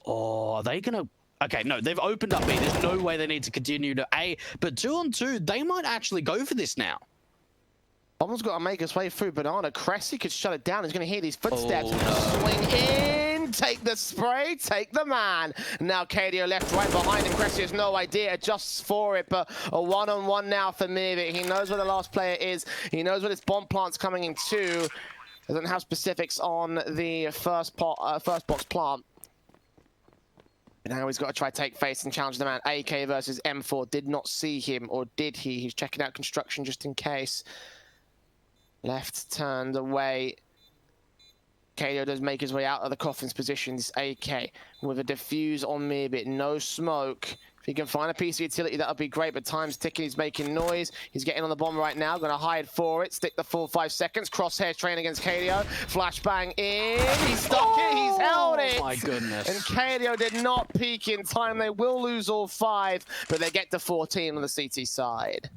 Oh, are they going to... Okay, no, they've opened up B. There's no way they need to continue to A, but 2 on 2, they might actually go for this now. Bomb's got to make his way through Banana. Cressy could shut it down. He's going to hear these footsteps. Oh, no. Swing in in, take the spray, take the man. Now KDO left right behind him. Cressy has no idea, adjusts for it, but a one-on-one now for Mirvit. He knows where the last player is. He knows what his bomb plant's coming in too. Doesn't have specifics on the first box plant. Now he's got to try take face and challenge the man. AK versus M4. Did not see him, or did he? He's checking out construction just in case. Left turned away. KO does make his way out of the coffin's positions. AK with a defuse on Mirbit. No smoke. If he can find a piece of utility, that would be great, but time's ticking. He's making noise. He's getting on the bomb right now. Going to hide for it. Stick the full 5 seconds. Crosshairs train against KDO. Flashbang in. He's stuck it. He's held it. Oh my goodness. And KDO did not peak in time. They will lose all 5, but they get to 14 on the CT side.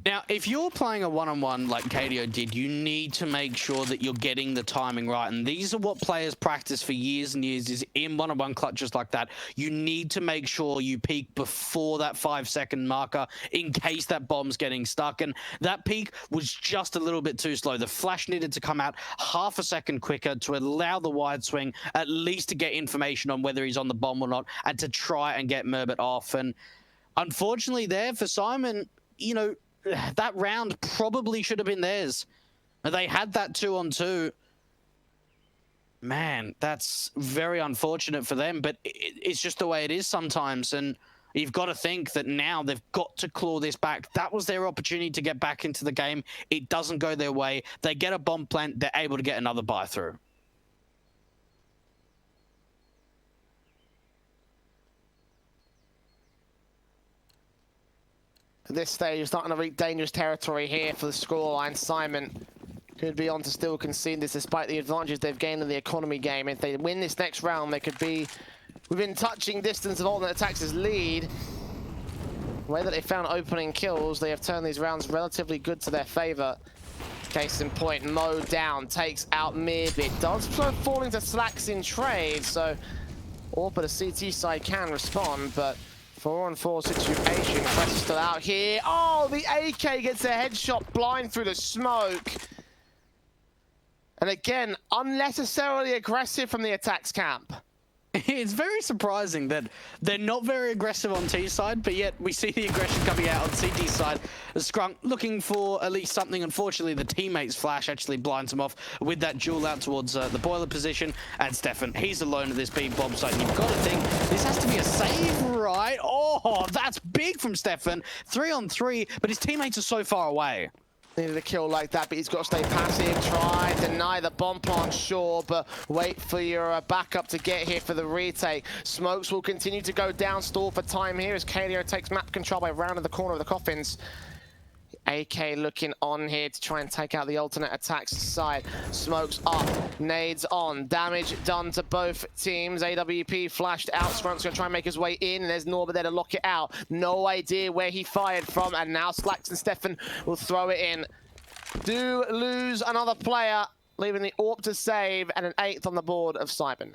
Now, if you're playing a one-on-one like KDO did, you need to make sure that you're getting the timing right. And these are what players practice for years and years, is in one-on-one clutches like that. You need to make sure you peak before that 5-second marker in case that bomb's getting stuck. And that peak was just a little bit too slow. The flash needed to come out half a second quicker to allow the wide swing, at least to get information on whether he's on the bomb or not, and to try and get Mirbit off. And unfortunately there for Simon, you know, that round probably should have been theirs. They had that 2-on-2. Man, that's very unfortunate for them, but it's just the way it is sometimes. And you've got to think that now they've got to claw this back. That was their opportunity to get back into the game. It doesn't go their way. They get a bomb plant. They're able to get another buy through. At this stage, you're starting to reach dangerous territory here for the scoreline. Simon could be on to still concede this despite the advantages they've gained in the economy game. If they win this next round, they could be within touching distance of alternate attacks' lead. The way that they found opening kills, they have turned these rounds relatively good to their favor. Case in point, Mo down, takes out Mirbit. Does fall into slacks in trade, so but a CT side can respond, but 4-on-4 situation. Cress is still out here. Oh, the AK gets a headshot blind through the smoke. And again, unnecessarily aggressive from the ATTAX camp. It's very surprising that they're not very aggressive on T side, but yet we see the aggression coming out on CT side. Scrunk looking for at least something. Unfortunately, the teammate's flash actually blinds him off with that duel out towards the boiler position. And Stefan, he's alone at this B bomb site. And you've got to think this has to be a save, right? Oh, that's big from Stefan. 3-on-3, but his teammates are so far away. Needed a kill like that, but he's got to stay passive. Try, deny the bomb plant, sure, but wait for your backup to get here for the retake. Smokes will continue to go down, stall for time here as KDO takes map control by rounding the corner of the coffins. AK looking on here to try and take out the alternate attacks side. Smokes up, nades on, damage done to both teams. AWP flashed out, Scrunk's gonna try and make his way in, and there's Norbert there to lock it out. No idea where he fired from, and now Slacks and Stefan will throw it in. Do lose another player, leaving the AWP to save, and an 8th on the board of Simon.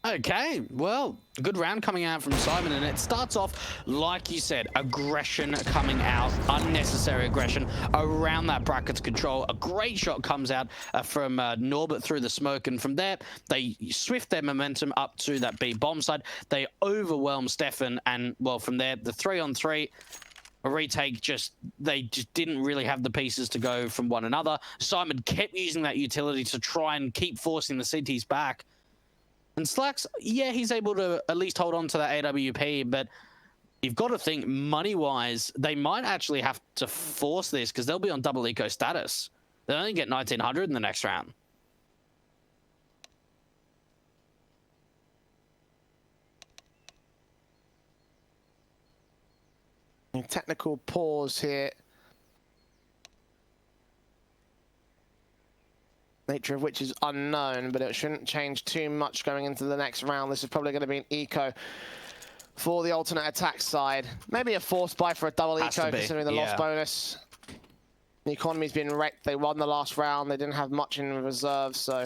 Okay, well, good round coming out from Simon, and it starts off, like you said, aggression coming out, unnecessary aggression around that bracket's control. A great shot comes out from Norbert through the smoke, and from there, they swift their momentum up to that B bomb side. They overwhelm Stefan, and, well, from there, the 3-on-3, a retake, they just didn't really have the pieces to go from one another. Simon kept using that utility to try and keep forcing the CTs back. And Slacks, yeah, he's able to at least hold on to that AWP, but you've got to think, money-wise, they might actually have to force this because they'll be on double eco status. They'll only get 1900 in the next round. Technical pause here. Nature of which is unknown, but it shouldn't change too much going into the next round. This is probably going to be an eco for the alternate attack side. Maybe a forced buy for a double eco, considering the loss bonus. The economy's been wrecked. They won the last round. They didn't have much in reserve, so...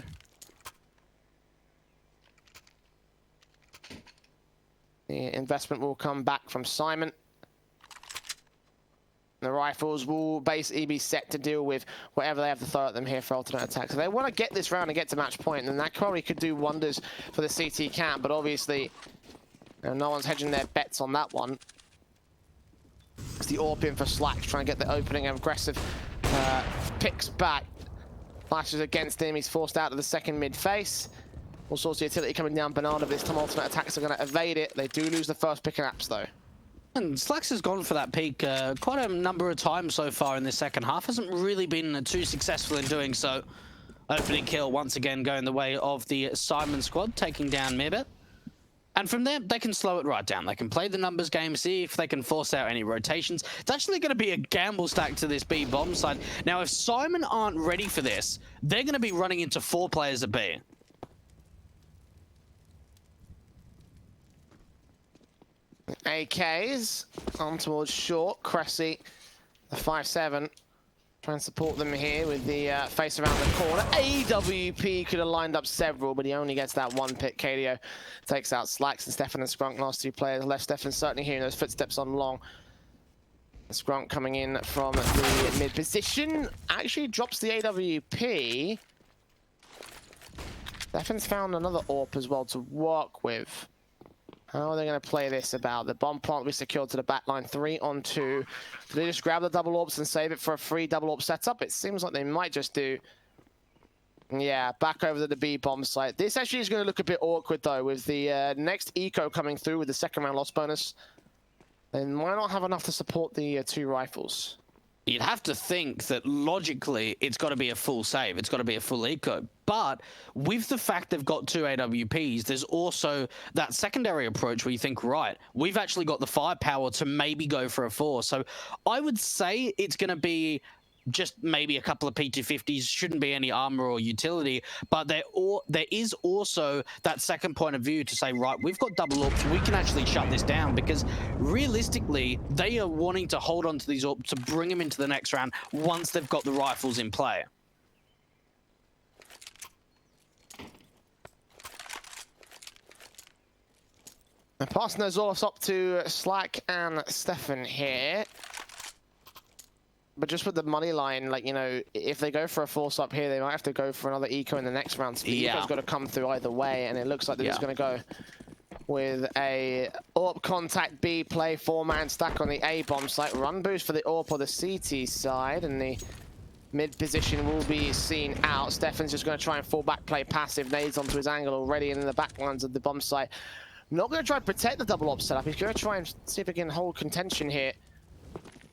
the investment will come back from Simon. The Rifles will basically be set to deal with whatever they have to throw at them here for alternate attacks. So they want to get this round and get to match point, and that probably could do wonders for the CT camp, but obviously no one's hedging their bets on that one. It's the AWP in for Slacks, trying to get the opening aggressive picks back. Flashes against him, he's forced out to the second mid face. All sorts of utility coming down Banana, but this time alternate attacks are going to evade it. They do lose the first pick and apps though. And Slacks has gone for that peak quite a number of times so far in this second half. Hasn't really been too successful in doing so. Opening kill once again going the way of the SYMAN squad, taking down Mirbet. And from there, they can slow it right down. They can play the numbers game, see if they can force out any rotations. It's actually going to be a gamble stack to this B bomb side. Now, if SYMAN aren't ready for this, they're going to be running into 4 players at B. AKs on towards short. Cressy, the 5-7, trying to support them here with the face around the corner. AWP could have lined up several, but he only gets that one pick. KDO takes out Slacks and Stefan and Scrunk, last 2 players left. Stefan certainly hearing those footsteps on long. Scrunk coming in from the mid position. Actually drops the AWP. Stefan's found another AWP as well to work with. How are they going to play this about? The bomb plant will be secured to the back line. 3 on 2. Do they just grab the double AWPs and save it for a free double AWP setup? It seems like they might just do. Yeah, back over to the B bomb site. This actually is going to look a bit awkward though, with the next eco coming through with the second round loss bonus. They might not have enough to support the 2 rifles. You'd have to think that logically it's got to be a full save. It's got to be a full eco. But with the fact they've got 2 AWPs, there's also that secondary approach where you think, right, we've actually got the firepower to maybe go for a 4. So I would say it's going to be just maybe a couple of P250s, shouldn't be any armor or utility, but there is also that second point of view to say, right, we've got double AWPs, we can actually shut this down, because realistically, they are wanting to hold on to these AWPs to bring them into the next round once they've got the rifles in play. And passing those AWPs up to Slack and Stefan here. But just with the money line, like, you know, if they go for a force up here, they might have to go for another eco in the next round. So the eco's got to come through either way, and it looks like they're just going to go with a AWP contact B play, 4-man stack on the A bomb site. Run boost for the AWP or the CT side, and the mid position will be seen out. Stefan's just going to try and fall back, play passive, nades onto his angle already, and in the back lines of the bomb site. Not going to try and protect the double AWP setup. He's going to try and see if he can hold contention here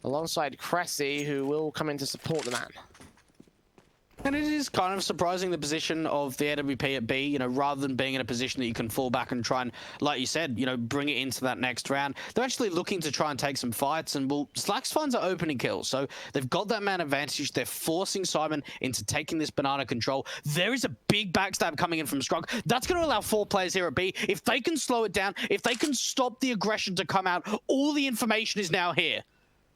alongside Cressy, who will come in to support the man. And it is kind of surprising the position of the AWP at B, you know, rather than being in a position that you can fall back and try and, like you said, you know, bring it into that next round. They're actually looking to try and take some fights, and well, Slacks finds an opening kill. So they've got that man advantage. They're forcing SYMAN into taking this banana control. There is a big backstab coming in from Scrunk. That's going to allow 4 players here at B. If they can slow it down, if they can stop the aggression to come out, all the information is now here.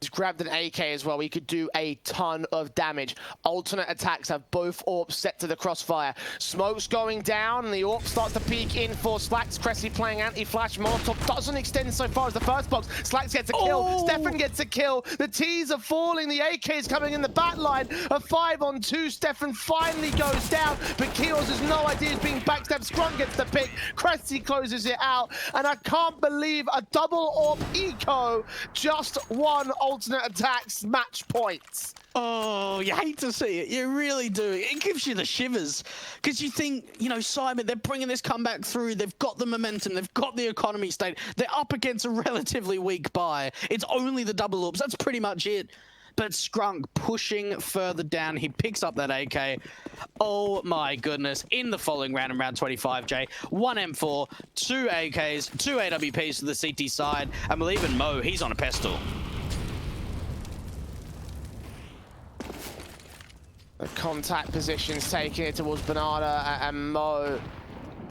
He's grabbed an AK as well. He could do a ton of damage. Alternate attacks have both AWPs set to the crossfire. Smoke's going down, and the AWP starts to peek in for Slacks. Cressy playing anti-flash. Molotov doesn't extend so far as the first box. Slacks gets a kill. Oh! Stefan gets a kill. The T's are falling. The AK is coming in the back line. A 5-on-2. Stefan finally goes down, but Keels has no idea he's being backstabbed. Scrum gets the pick. Cressy closes it out, and I can't believe a double AWP eco just won alternate attacks match points. Oh, you hate to see it. You really do. It gives you the shivers. Because you think, you know, SYMAN, they're bringing this comeback through. They've got the momentum. They've got the economy state. They're up against a relatively weak buy. It's only the double AWPs. That's pretty much it. But Scrunk pushing further down. He picks up that AK. Oh, my goodness. In the following round, in round 25, Jay, 1 M4, 2 AKs, 2 AWPs to the CT side. And we'll even Mo, he's on a pistol. The contact position's taking it towards Bernarda, and Mo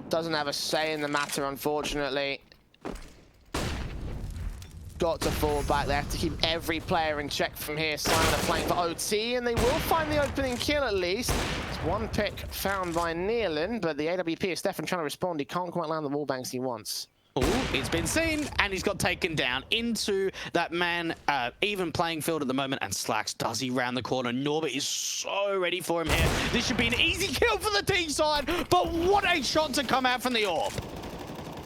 doesn't have a say in the matter, unfortunately. Got to fall back. They have to keep every player in check from here. SYMAN are playing for OT, and they will find the opening kill at least. It's 1 pick found by Nealon, but the AWP is Stefan trying to respond. He can't quite land the wall banks he wants. Oh, it's been seen, and he's got taken down into that man, even playing field at the moment, and Slacks does he round the corner. Norbert is so ready for him here. This should be an easy kill for the T side, but what a shot to come out from the orb.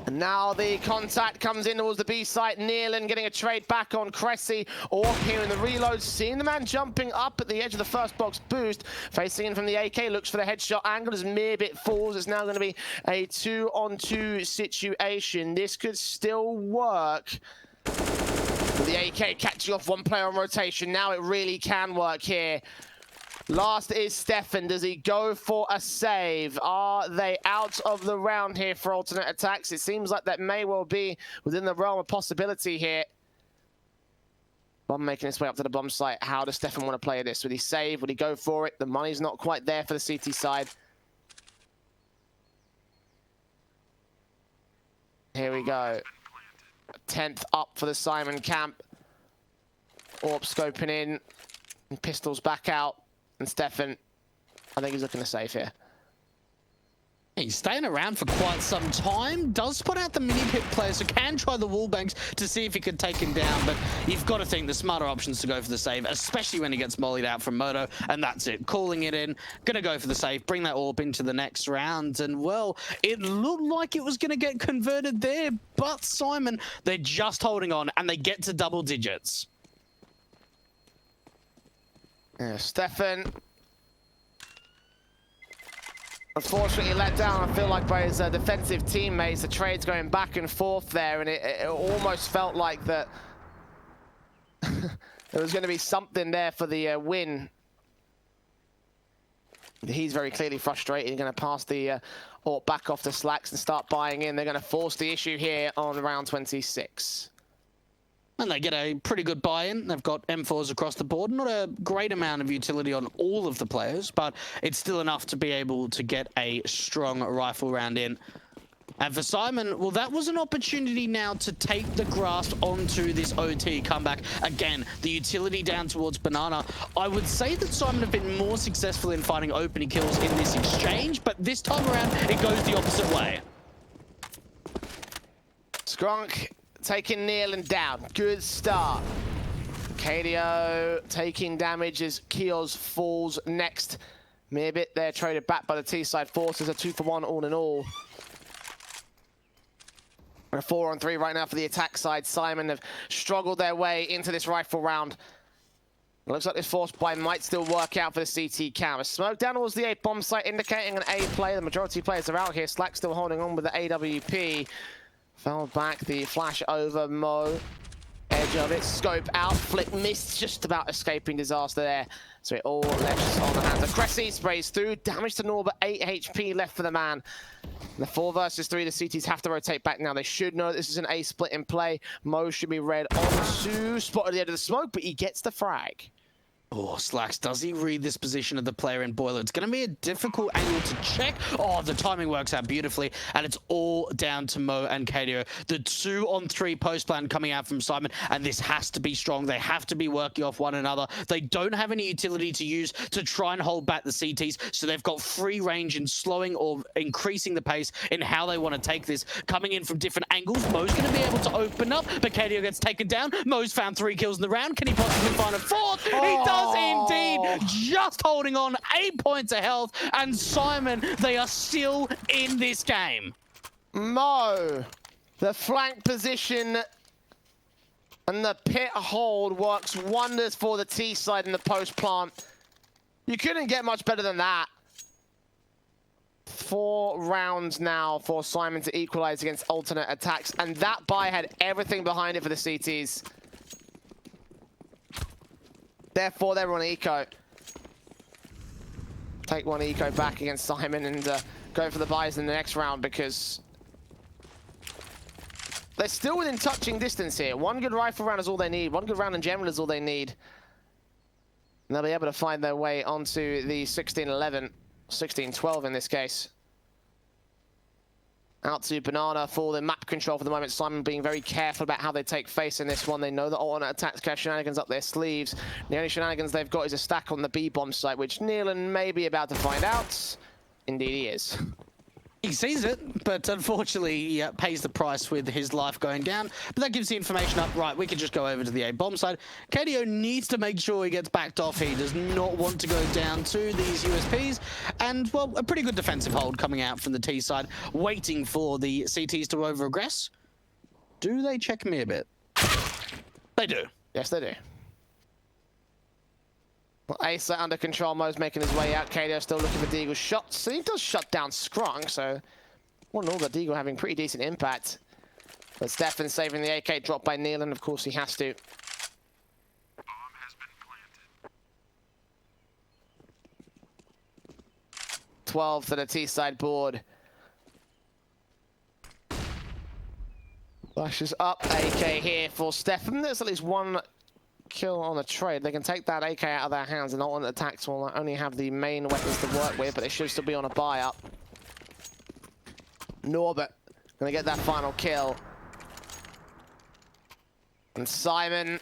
And now the contact comes in towards the B site. Nealon getting a trade back on Cressy. Orb here in the reload. Seeing the man jumping up at the edge of the first box boost. Facing in from the AK. Looks for the headshot angle as Mirbit falls. It's now going to be a 2-on-2 situation. This could still work. With the AK catching off one player on rotation. Now it really can work here. Last is Stefan. Does he go for a save? Are they out of the round here for alternate attacks? It seems like that may well be within the realm of possibility here. Bomb making his way up to the bomb site. How does Stefan want to play this? Would he save? Would he go for it? The money's not quite there for the CT side. Here we go. 10th up for the SYMAN camp. Orb scoping in. And pistols back out. And Stefan, I think he's looking to save here. He's staying around for quite some time. Does spot out the mini-pit player, so can try the wall banks to see if he could take him down. But you've got to think the smarter options to go for the save, especially when he gets mollied out from Moto. And that's it. Calling it in. Going to go for the save. Bring that orb into the next round. And, well, it looked like it was going to get converted there. But SYMAN, they're just holding on. And they get to double digits. Yeah, Stefan, unfortunately let down, I feel like, by his defensive teammates. The trade's going back and forth there, and it almost felt like that there was going to be something there for the win. He's very clearly frustrated. He's going to pass the AWP back off the Slacks and start buying in. They're going to force the issue here on round 26. And they get a pretty good buy-in. They've got M4s across the board. Not a great amount of utility on all of the players, but it's still enough to be able to get a strong rifle round in. And for SYMAN, well, that was an opportunity now to take the grasp onto this OT comeback. Again, the utility down towards Banana. I would say that SYMAN have been more successful in finding opening kills in this exchange, but this time around, it goes the opposite way. Skronk taking Nealon down. Good start. KDO taking damage as Kios falls next. Mirbit there traded back by the T-side forces. A 2-for-1 all in all. A 4-on-3 right now for the attack side. SYMAN have struggled their way into this rifle round. It looks like this force buy might still work out for the CT cam. A smoke down towards the A bomb site indicating an A play. The majority of players are out here. Slack still holding on with the AWP. Fell back, the flash over Mo. Edge of it, scope out, flick, missed, just about escaping disaster there. So it all left on the hands of Cressy, sprays through, damage to Norbert, 8 HP left for the man. The 4 versus 3, the CTs have to rotate back now. They should know this is an A split in play. Mo should be read onto, spot at the edge of the smoke, but he gets the frag. Oh, Slacks, does he read this position of the player in Boiler? It's going to be a difficult angle to check. Oh, the timing works out beautifully, and it's all down to Mo and KDO. The 2-on-3 post plan coming out from SYMAN, and this has to be strong. They have to be working off one another. They don't have any utility to use to try and hold back the CTs, so they've got free range in slowing or increasing the pace in how they want to take this. Coming in from different angles, Mo's going to be able to open up, but KDO gets taken down. Mo's found 3 kills in the round. Can he possibly find a 4th? He does indeed, just holding on, 8 points of health, and SYMAN, they are still in this game. Mo, the flank position and the pit hold works wonders for the T side in the post plant. You couldn't get much better than that. 4 rounds now for SYMAN to equalize against alternate attacks, and that buy had everything behind it for the CTs. Therefore, they're on eco. Take 1 eco back against SYMAN and go for the buys in the next round, because they're still within touching distance here. 1 good rifle round is all they need. 1 good round in general is all they need. And they'll be able to find their way onto the 16-11, 16-12 in this case. Out to Banana for the map control for the moment. SYMAN being very careful about how they take face in this one. They know that alternate attacks have shenanigans up their sleeves. The only shenanigans they've got is a stack on the B bomb site, which Nealon may be about to find out. Indeed he is. He sees it, but unfortunately he pays the price with his life going down. But that gives the information up. Right, we can just go over to the A bomb side. KDO needs to make sure he gets backed off. He does not want to go down to these USPs. And, well, a pretty good defensive hold coming out from the T side, waiting for the CTs to over-aggress. Do they check me a bit? They do. Yes, they do. Well, Ace under control mode's making his way out. KDO still looking for Deagle's shots. So he does shut down Scrunk, so one all, but Deagle having pretty decent impact. But Stefan saving the AK drop by Neil, and of course he has to. Bomb has been planted. 12 to the T-side board. Flashes up, AK here for Stefan. There's at least one kill on the trade. They can take that AK out of their hands, and alternate attacks will not only have the main weapons to work with, but they should still be on a buy-up. Norbert gonna get that final kill. And Simon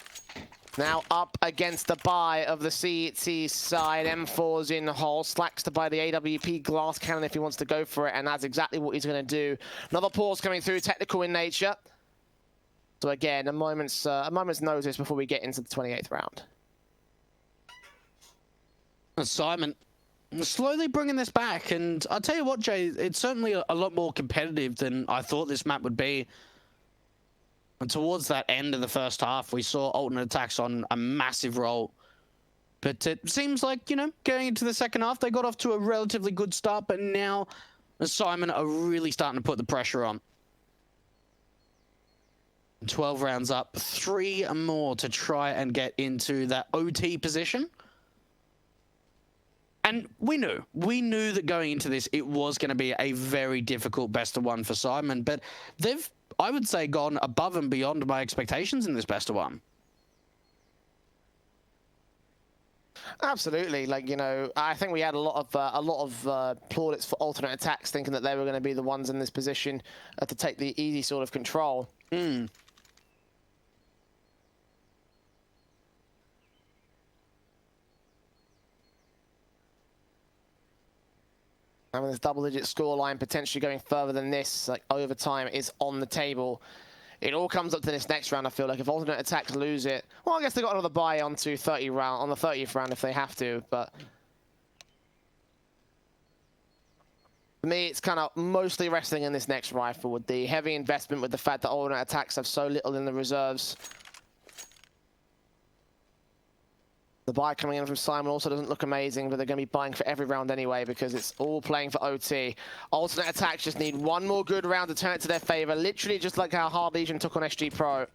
now up against the buy of the CT side. M4's in the hole. Slacks to buy the AWP glass cannon if he wants to go for it, and that's exactly what he's gonna do. Another pause coming through, technical in nature. So again, a moment's notice before we get into the 28th round. Simon slowly bringing this back, and I'll tell you what, Jay, it's certainly a lot more competitive than I thought this map would be. And towards that end of the first half, we saw alternate attacks on a massive roll. But it seems like, you know, going into the second half, they got off to a relatively good start, but now Simon are really starting to put the pressure on. 12 rounds up, 3 more to try and get into that OT position. And we knew that going into this, it was going to be a very difficult best of one for Simon, but they've, I would say, gone above and beyond my expectations in this best of one. Absolutely, like, you know, I think we had a lot of plaudits for alternate attacks, thinking that they were going to be the ones in this position to take the easy sort of control. And this double-digit scoreline potentially going further than this, like overtime, is on the table. It all comes up to this next round, I feel like. If alternate attacks lose it, well, I guess they got another buy on to 30 round, on the 30th round if they have to, but for me, it's kind of mostly resting in this next rifle with the heavy investment, with the fact that alternate attacks have so little in the reserves. The buy coming in from Simon also doesn't look amazing, but they're going to be buying for every round anyway because it's all playing for OT. Alternate attacks just need one more good round to turn it to their favor, literally just like how Hard Legion took on SG Pro.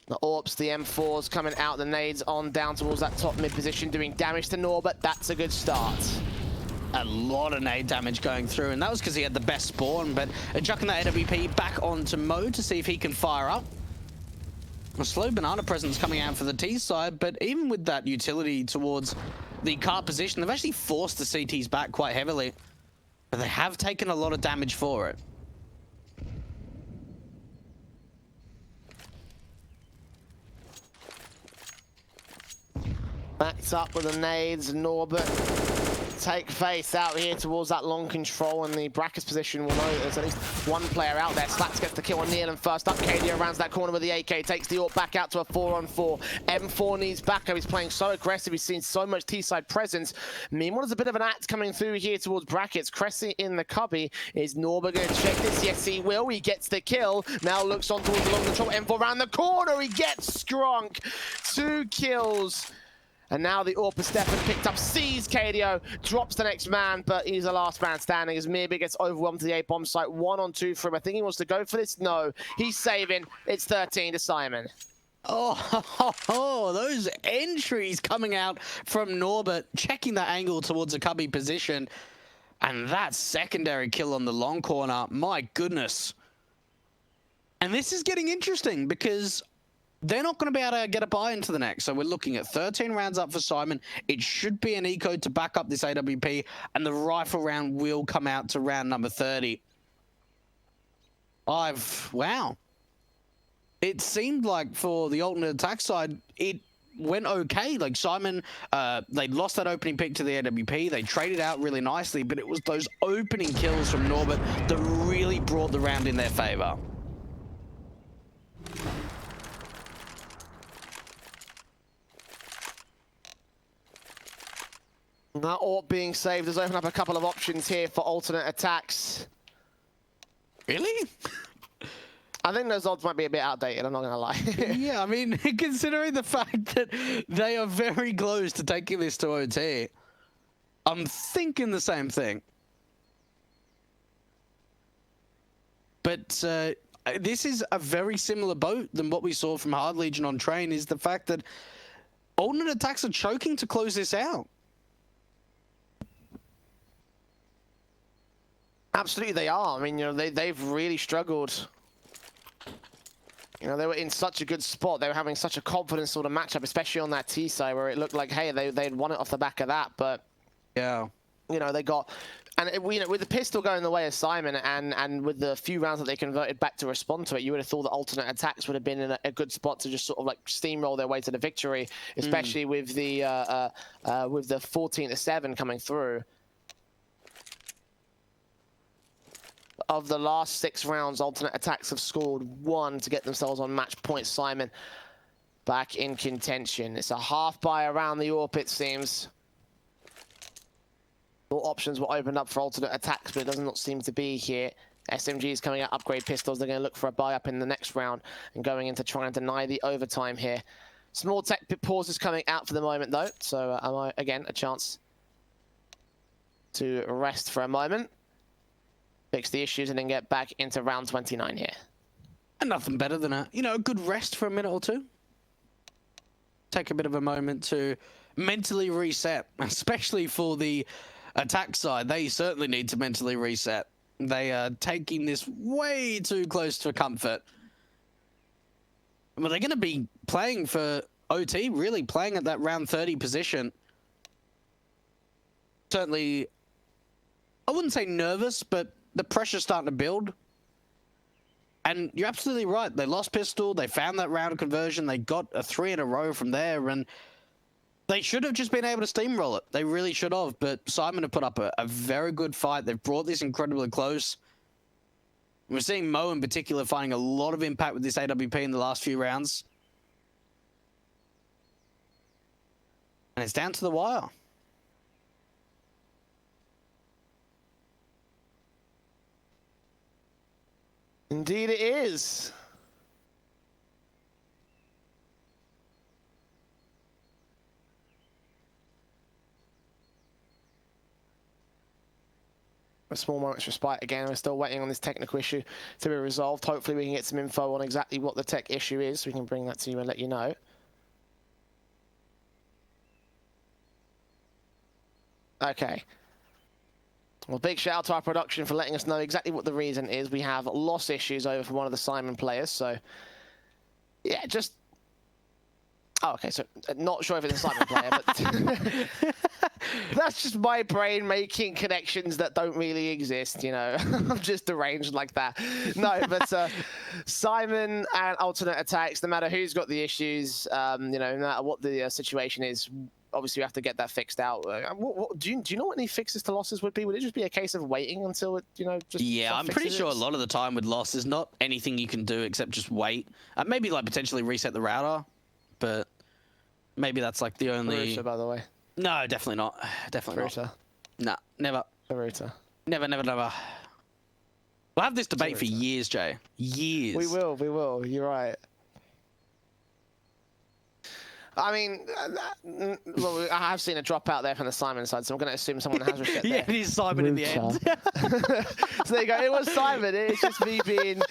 The AWPs, the M4s coming out, the nades on down towards that top mid position, doing damage to Norbert. That's a good start. A lot of nade damage going through, and that was because he had the best spawn, but chucking that AWP back onto Mo to see if he can fire up. A slow banana presence coming out for the T side, but even with that utility towards the cart position, they've actually forced the CTs back quite heavily. But they have taken a lot of damage for it. Backed up with the nades, Norbert take face out here towards that long control, and the brackets position will know that there's at least one player out there. Slats gets the kill on Neil, and first up, KDO rounds that corner with the AK, takes the AWP back out to a 4-on-4. M4 needs backup. He's playing so aggressive. He's seen so much T-side presence. Meanwhile, there's a bit of an act coming through here towards brackets. Cressy in the cubby. Is Norbert going to check this? Yes, he will. He gets the kill. Now looks on towards the long control. M4 around the corner. He gets Scrunk. 2 kills. And now the AWP Stefan picked up, sees KDO, drops the next man, but he's the last man standing as Mirby gets overwhelmed to the A-bomb site. 1-on-2 for him. I think he wants to go for this. No, he's saving. It's 13 to Simon. Oh, those entries coming out from Norbert, checking that angle towards a cubby position. And that secondary kill on the long corner, my goodness. And this is getting interesting because they're not going to be able to get a buy into the next. So we're looking at 13 rounds up for Simon. It should be an eco to back up this AWP, and the rifle round will come out to round number 30. Wow. It seemed like for the alternate attack side, it went okay. Like SYMAN, they lost that opening pick to the AWP. They traded out really nicely, but it was those opening kills from Norbert that really brought the round in their favor. That AWP being saved has opened up a couple of options here for alternate attacks. Really? I think those odds might be a bit outdated, I'm not going to lie. Yeah, I mean, considering the fact that they are very close to taking this to OT, I'm thinking the same thing. But this is a very similar boat than what we saw from Hard Legion on Train, is the fact that alternate attacks are choking to close this out. Absolutely, they are. I mean, you know, they've really struggled. You know, they were in such a good spot. They were having such a confident sort of matchup, especially on that T side where it looked like, hey, they'd won it off the back of that. But yeah, you know, they got, and you know, with the pistol going the way of SYMAN and with the few rounds that they converted back to respond to it, you would have thought that alternate attacks would have been in a good spot to just sort of like steamroll their way to the victory, especially with the 14-7 coming through. Of the last 6 rounds, alternate attacks have scored 1 to get themselves on match point. SYMAN back in contention. It's a half buy around the AWP, it seems. More options were opened up for alternate attacks, but it does not seem to be here. SMG is coming out, upgrade pistols. They're going to look for a buy up in the next round and going into trying to deny the overtime here. Small tech pause is coming out for the moment, though. So, again, a chance to rest for a moment. Fix the issues and then get back into round 29 here. And nothing better than a good rest for a minute or two. Take a bit of a moment to mentally reset, especially for the attack side. They certainly need to mentally reset. They are taking this way too close to comfort. Well, they're going to be playing for OT, really playing at that round 30 position. Certainly, I wouldn't say nervous, but the pressure's starting to build. And you're absolutely right. They lost pistol. They found that round of conversion. They got a 3 in a row from there. And they should have just been able to steamroll it. They really should have. But SYMAN have put up a very good fight. They've brought this incredibly close. We're seeing Mo in particular finding a lot of impact with this AWP in the last few rounds. And it's down to the wire. Indeed it is. A small moment's respite again. We're still waiting on this technical issue to be resolved. Hopefully we can get some info on exactly what the tech issue is. We can bring that to you and let you know. Okay. Well, big shout out to our production for letting us know exactly what the reason is. We have loss issues over from one of the SYMAN players, so yeah, just... Oh, okay, so not sure if it's a SYMAN player, but that's just my brain making connections that don't really exist, you know. I'm just deranged like that. No, but SYMAN and alternate attacks, no matter who's got the issues, you know, no matter what the situation is, obviously we have to get that fixed out. Do you know what any fixes to losses would be? Would it just be a case of waiting until it, you know, just... Yeah, I'm pretty sure a lot of the time with losses, not anything you can do except just wait. Maybe like potentially reset the router, but maybe that's like the only... Router, by the way. No, definitely not. Definitely Router. not. Nah, never. Router. Never, never, never. We'll have this debate for years, Jay. Years. We will. You're right. I mean, well, I have seen a drop out there from the SYMAN side, so I'm going to assume someone has reset Yeah, there. it is SYMAN in the end. So there you go. It was SYMAN. It's just me being...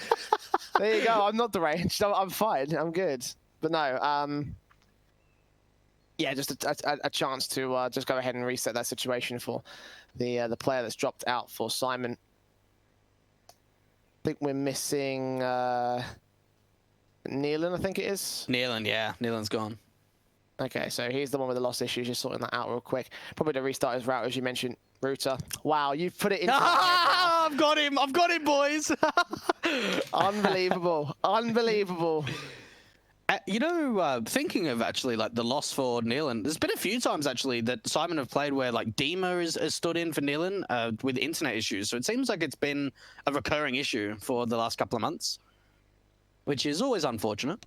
There you go. I'm not deranged. I'm fine. I'm good. But no, yeah, just a chance to just go ahead and reset that situation for the player that's dropped out for SYMAN. I think we're missing Nealon, I think it is. Nealon, yeah. Nealon's gone. Okay, so he's the one with the loss issues. Just sorting that out real quick. Probably to restart his router, as you mentioned. Router. Wow, you've put it into... I've got him, boys. Unbelievable. Unbelievable. you know, thinking of actually like the loss for Nealon, there's been a few times actually that Simon have played where like Dima has stood in for Nealon with internet issues. So it seems like it's been a recurring issue for the last couple of months, which is always unfortunate.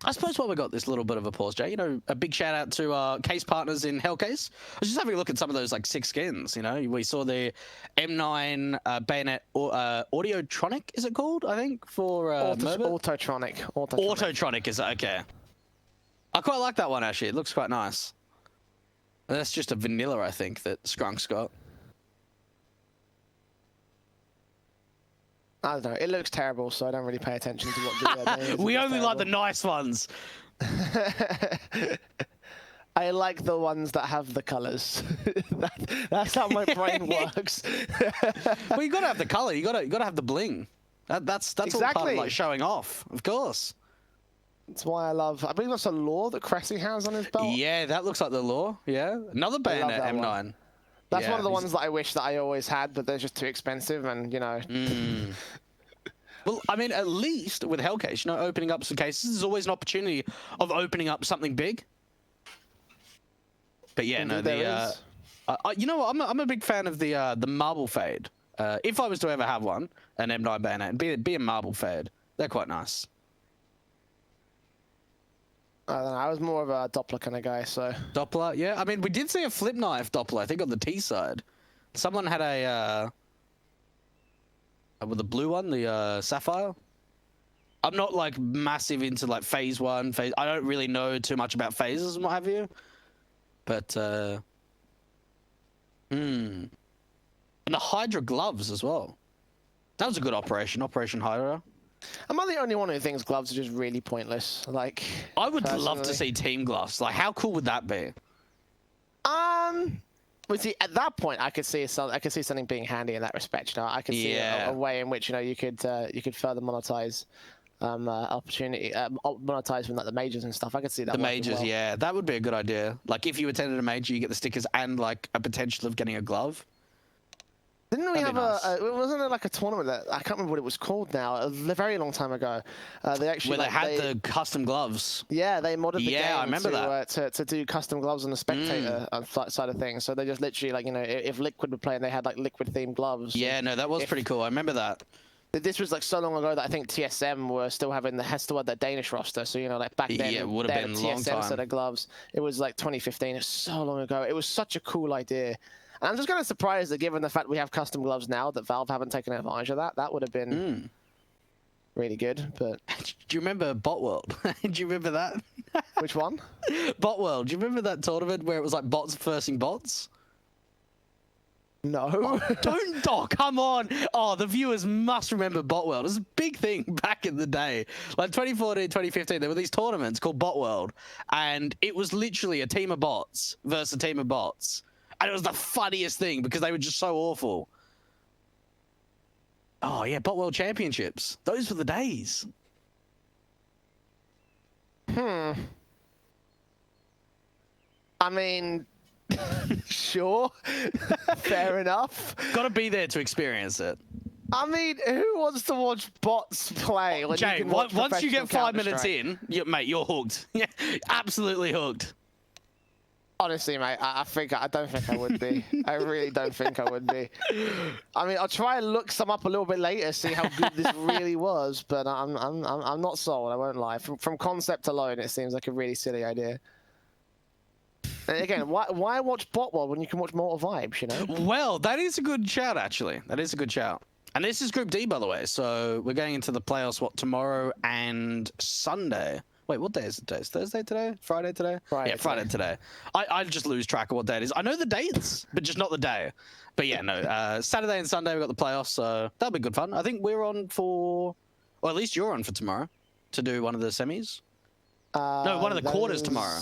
I suppose while we got this little bit of a pause, Jay, you know, a big shout out to our case partners in Hellcase. I was just having a look at some of those like 6 skins. You know, we saw the M9 Bayonet Audiotronic, is it called? I think for Autotronic. Autotronic is okay. I quite like that one actually. It looks quite nice. That's just a vanilla, I think, that Skrunk's got. I don't know. It looks terrible, so I don't really pay attention to what the name is. We only like the nice ones. I like the ones that have the colours. That's how my brain works. Well, you gotta have the colour. You gotta have the bling. That's exactly all part of like showing off, of course. That's why I love. I believe that's a law that Cressy has on his belt. Yeah, that looks like the law. Yeah, another Bayonet M9. One. That's one of the ones that I wish that I always had, but they're just too expensive, and you know. Well, I mean, at least with Hellcase, you know, opening up some cases, there's always an opportunity of opening up something big. But yeah, no, you know what? I'm a big fan of the marble fade. If I was to ever have one, an M9 Bayonet, be a marble fade. They're quite nice. I don't know. I was more of a Doppler kind of guy, so. Doppler, yeah. I mean, we did see a flip knife Doppler, I think, on the T side. Someone had a with the blue one, the Sapphire. I'm not like massive into like phase 1, phase. I don't really know too much about phases and what have you. But and the Hydra gloves as well. That was a good operation, Operation Hydra. Am I the only one who thinks gloves are just really pointless? Like, I would love to see team gloves. Like, how cool would that be? Well, see, at that point, I could see something being handy in that respect. You know, I could see a way in which you could further monetize monetize from like the majors and stuff. I could see that. The majors, yeah, that would be a good idea. Like, if you attended a major, you get the stickers and like a potential of getting a glove. Didn't we have wasn't there like a tournament that I can't remember what it was called now? A very long time ago. They actually where they had the custom gloves. Yeah, they modded the game. I remember to do custom gloves on the spectator side of things. So they just literally like if Liquid would play and they had like Liquid themed gloves. Yeah, no, that was pretty cool. I remember that. This was like so long ago that I think TSM were still having their Danish roster. So like back then, it would have been a long time. set of gloves. It was like 2015. It was so long ago. It was such a cool idea. And I'm just kind of surprised that given the fact we have custom gloves now, that Valve haven't taken advantage of that. That would have been really good. But do you remember Bot World? Do you remember that? Which one? Bot World. Do you remember that tournament where it was like bots versing bots? No. Oh, come on. Oh, the viewers must remember Bot World. It was a big thing back in the day. Like 2014, 2015, there were these tournaments called Bot World. And it was literally a team of bots versus a team of bots. And it was the funniest thing because they were just so awful. Oh, yeah, Bot World Championships. Those were the days. I mean, sure. Fair enough. Gotta be there to experience it. I mean, who wants to watch bots play? When Jay, you can watch once you get 5 minutes Counter-Strike? in, mate, you're hooked. Yeah, absolutely hooked. Honestly, mate, I don't think I would be. I really don't think I would be. I mean, I'll try and look some up a little bit later, see how good this really was, but I'm not sold. I won't lie. From concept alone, it seems like a really silly idea. And again, why watch Bot World when you can watch Mortal Vibes? You know. Well, that is a good shout, actually. That is a good shout. And this is Group D, by the way. So we're going into the playoffs tomorrow and Sunday. Wait, what day is it today? Is Thursday today? Friday today? Friday today. I just lose track of what day it is. I know the dates, but just not the day. But yeah, no. Saturday and Sunday, we've got the playoffs, so that'll be good fun. I think we're on for... Or at least you're on for tomorrow to do one of the semis. No, one of the quarters tomorrow.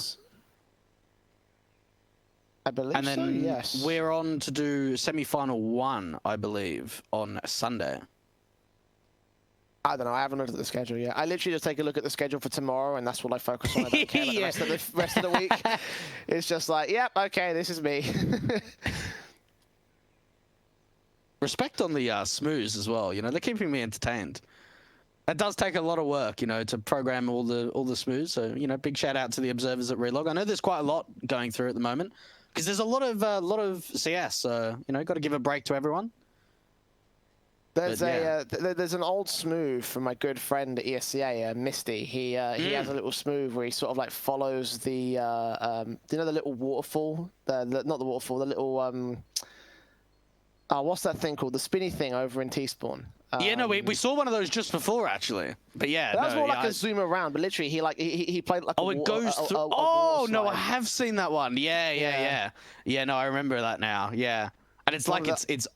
I believe and then so, yes. We're on to do semi-final 1, I believe, on Sunday. I don't know. I haven't looked at the schedule yet. I literally just take a look at the schedule for tomorrow, and that's what I focus on. I don't care about the rest of the week. It's just like, yep, okay, this is me. Respect on the smooths as well. You know, they're keeping me entertained. It does take a lot of work, you know, to program all the smooths. So, you know, big shout out to the observers at Relog. I know there's quite a lot going through at the moment because there's a lot of CS. So, you know, got to give a break to everyone. There's there's an old smooth from my good friend at ESCA, Misty. He has a little smooth where he sort of like follows the you know, the little waterfall, not the waterfall, the little what's that thing called? The spinny thing over in T-spawn. Yeah, no, we saw one of those just before actually, but yeah, that was no, more like a zoom around. But literally, he played like oh, it goes through. Oh no, I have seen that one. Yeah. No, I remember that now. Yeah, and it's like it's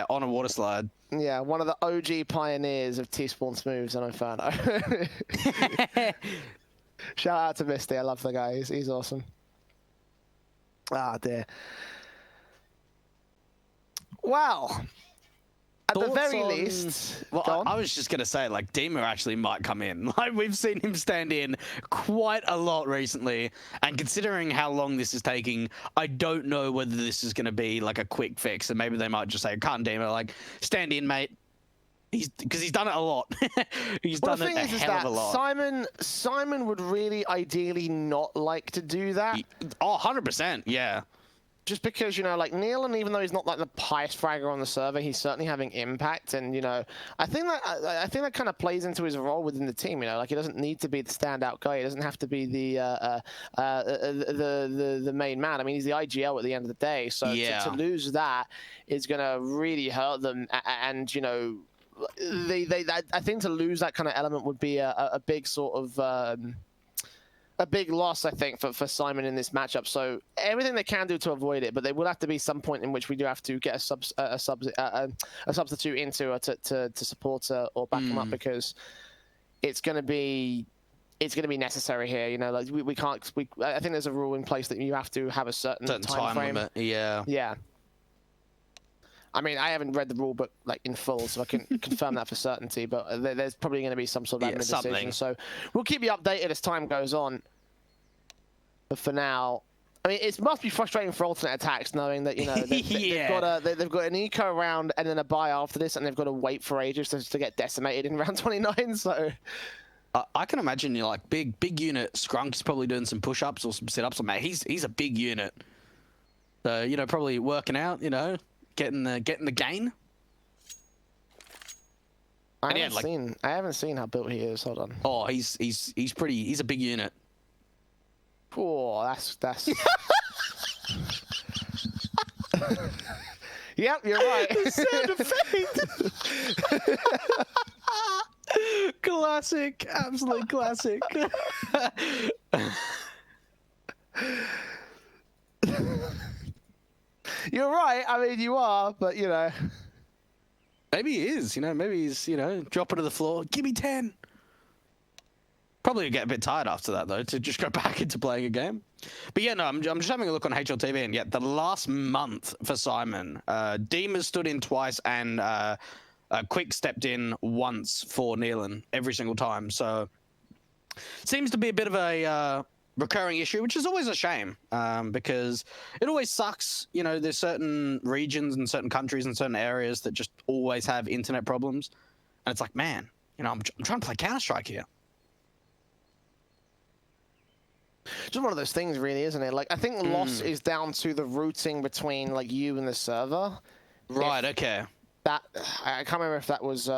on a water slide. Yeah, one of the OG pioneers of T-spawn smooths on Inferno. Shout out to Misty. I love the guy. He's awesome. Ah, dear. Well, at the very least... Well, I was just going to say, like, Dima actually might come in. Like, we've seen him stand in quite a lot recently. And considering how long this is taking, I don't know whether this is going to be, like, a quick fix. And maybe they might just say, can't Dima, like, stand in, mate. Because he's done it a lot. He's done it a hell of a lot. Simon would really ideally not like to do that. Oh, 100%, yeah. Just because, you know, like Nealon, even though he's not like the highest fragger on the server, he's certainly having impact, and you know, I think that kind of plays into his role within the team. You know, like he doesn't need to be the standout guy. He doesn't have to be the main man. I mean, he's the IGL at the end of the day. So to lose that is gonna really hurt them, and you know, I think to lose that kind of element would be a big sort of. A big loss, I think, for Simon in this matchup. So everything they can do to avoid it, but there will have to be some point in which we do have to get a substitute into to support or back him up, because it's going to be necessary here. You know, like we can't. I think there's a rule in place that you have to have a certain time frame. Limit. Yeah. Yeah. I mean, I haven't read the rule book like in full, so I can confirm that for certainty. But there's probably going to be some sort of admin decision. So we'll keep you updated as time goes on. But for now, I mean, it must be frustrating for alternate attacks knowing that, you know, they've got an eco round and then a buy after this, and they've got to wait for ages to get decimated in round 29. So I can imagine, you know, like big unit Skrunk is probably doing some push-ups or some sit-ups. Mate, he's a big unit, so you know, probably working out, you know. Getting the gain. I haven't seen how built he is. Hold on. Oh, he's a big unit. Oh, that's. Yep, you're right. Classic, absolute classic. You're right. I mean, you are, but you know. Maybe he is. You know, maybe he's, you know, dropping to the floor. Give me 10. Probably get a bit tired after that though, to just go back into playing a game. But yeah, no, I'm just having a look on HLTV, and the last month for Simon, Dima stood in twice, and Quick stepped in once for Nealon every single time. So seems to be a bit of a recurring issue, which is always a shame, because it always sucks. You know, there's certain regions and certain countries and certain areas that just always have internet problems, and it's like, man, you know, I'm trying to play Counter-Strike here. Just one of those things, really, isn't it? Like, I think loss is down to the routing between like you and the server. Right. Okay. That I can't remember if that was.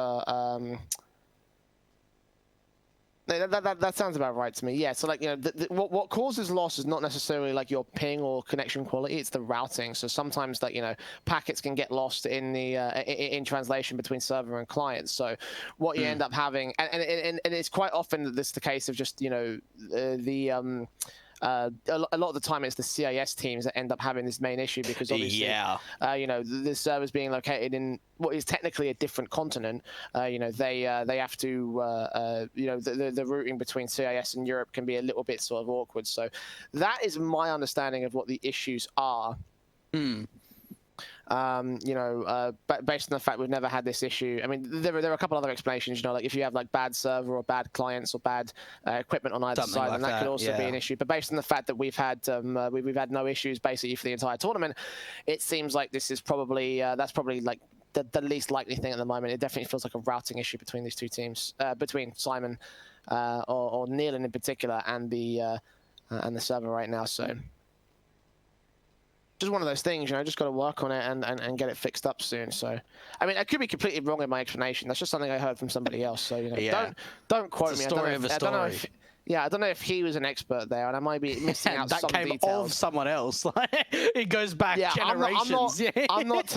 That sounds about right to me. Yeah. So like, you know, what causes loss is not necessarily like your ping or connection quality. It's the routing. So sometimes, like, you know, packets can get lost in the in translation between server and client. So what you end up having, and it's quite often that this is the case of just, you know, a lot of the time it's the CIS teams that end up having this main issue, because obviously, you know, the servers being located in what is technically a different continent, you know, they have to, you know, the routing between CIS and Europe can be a little bit sort of awkward. So that is my understanding of what the issues are. You know, based on the fact we've never had this issue. I mean, there are a couple other explanations, you know, like if you have like bad server or bad clients or bad equipment on either side, then that could also be an issue. But based on the fact that we've had we've had no issues basically for the entire tournament, it seems like this is probably that's probably like the least likely thing at the moment. It definitely feels like a routing issue between these two teams, between SYMAN or Nealon in particular and the server right now. So just one of those things, you know, just got to work on it and get it fixed up soon. So, I mean, I could be completely wrong in my explanation. That's just something I heard from somebody else. So, you know, don't quote me. I don't know if yeah, I don't know if he was an expert there, and I might be missing out that some came details. off someone else. It goes back generations. I'm not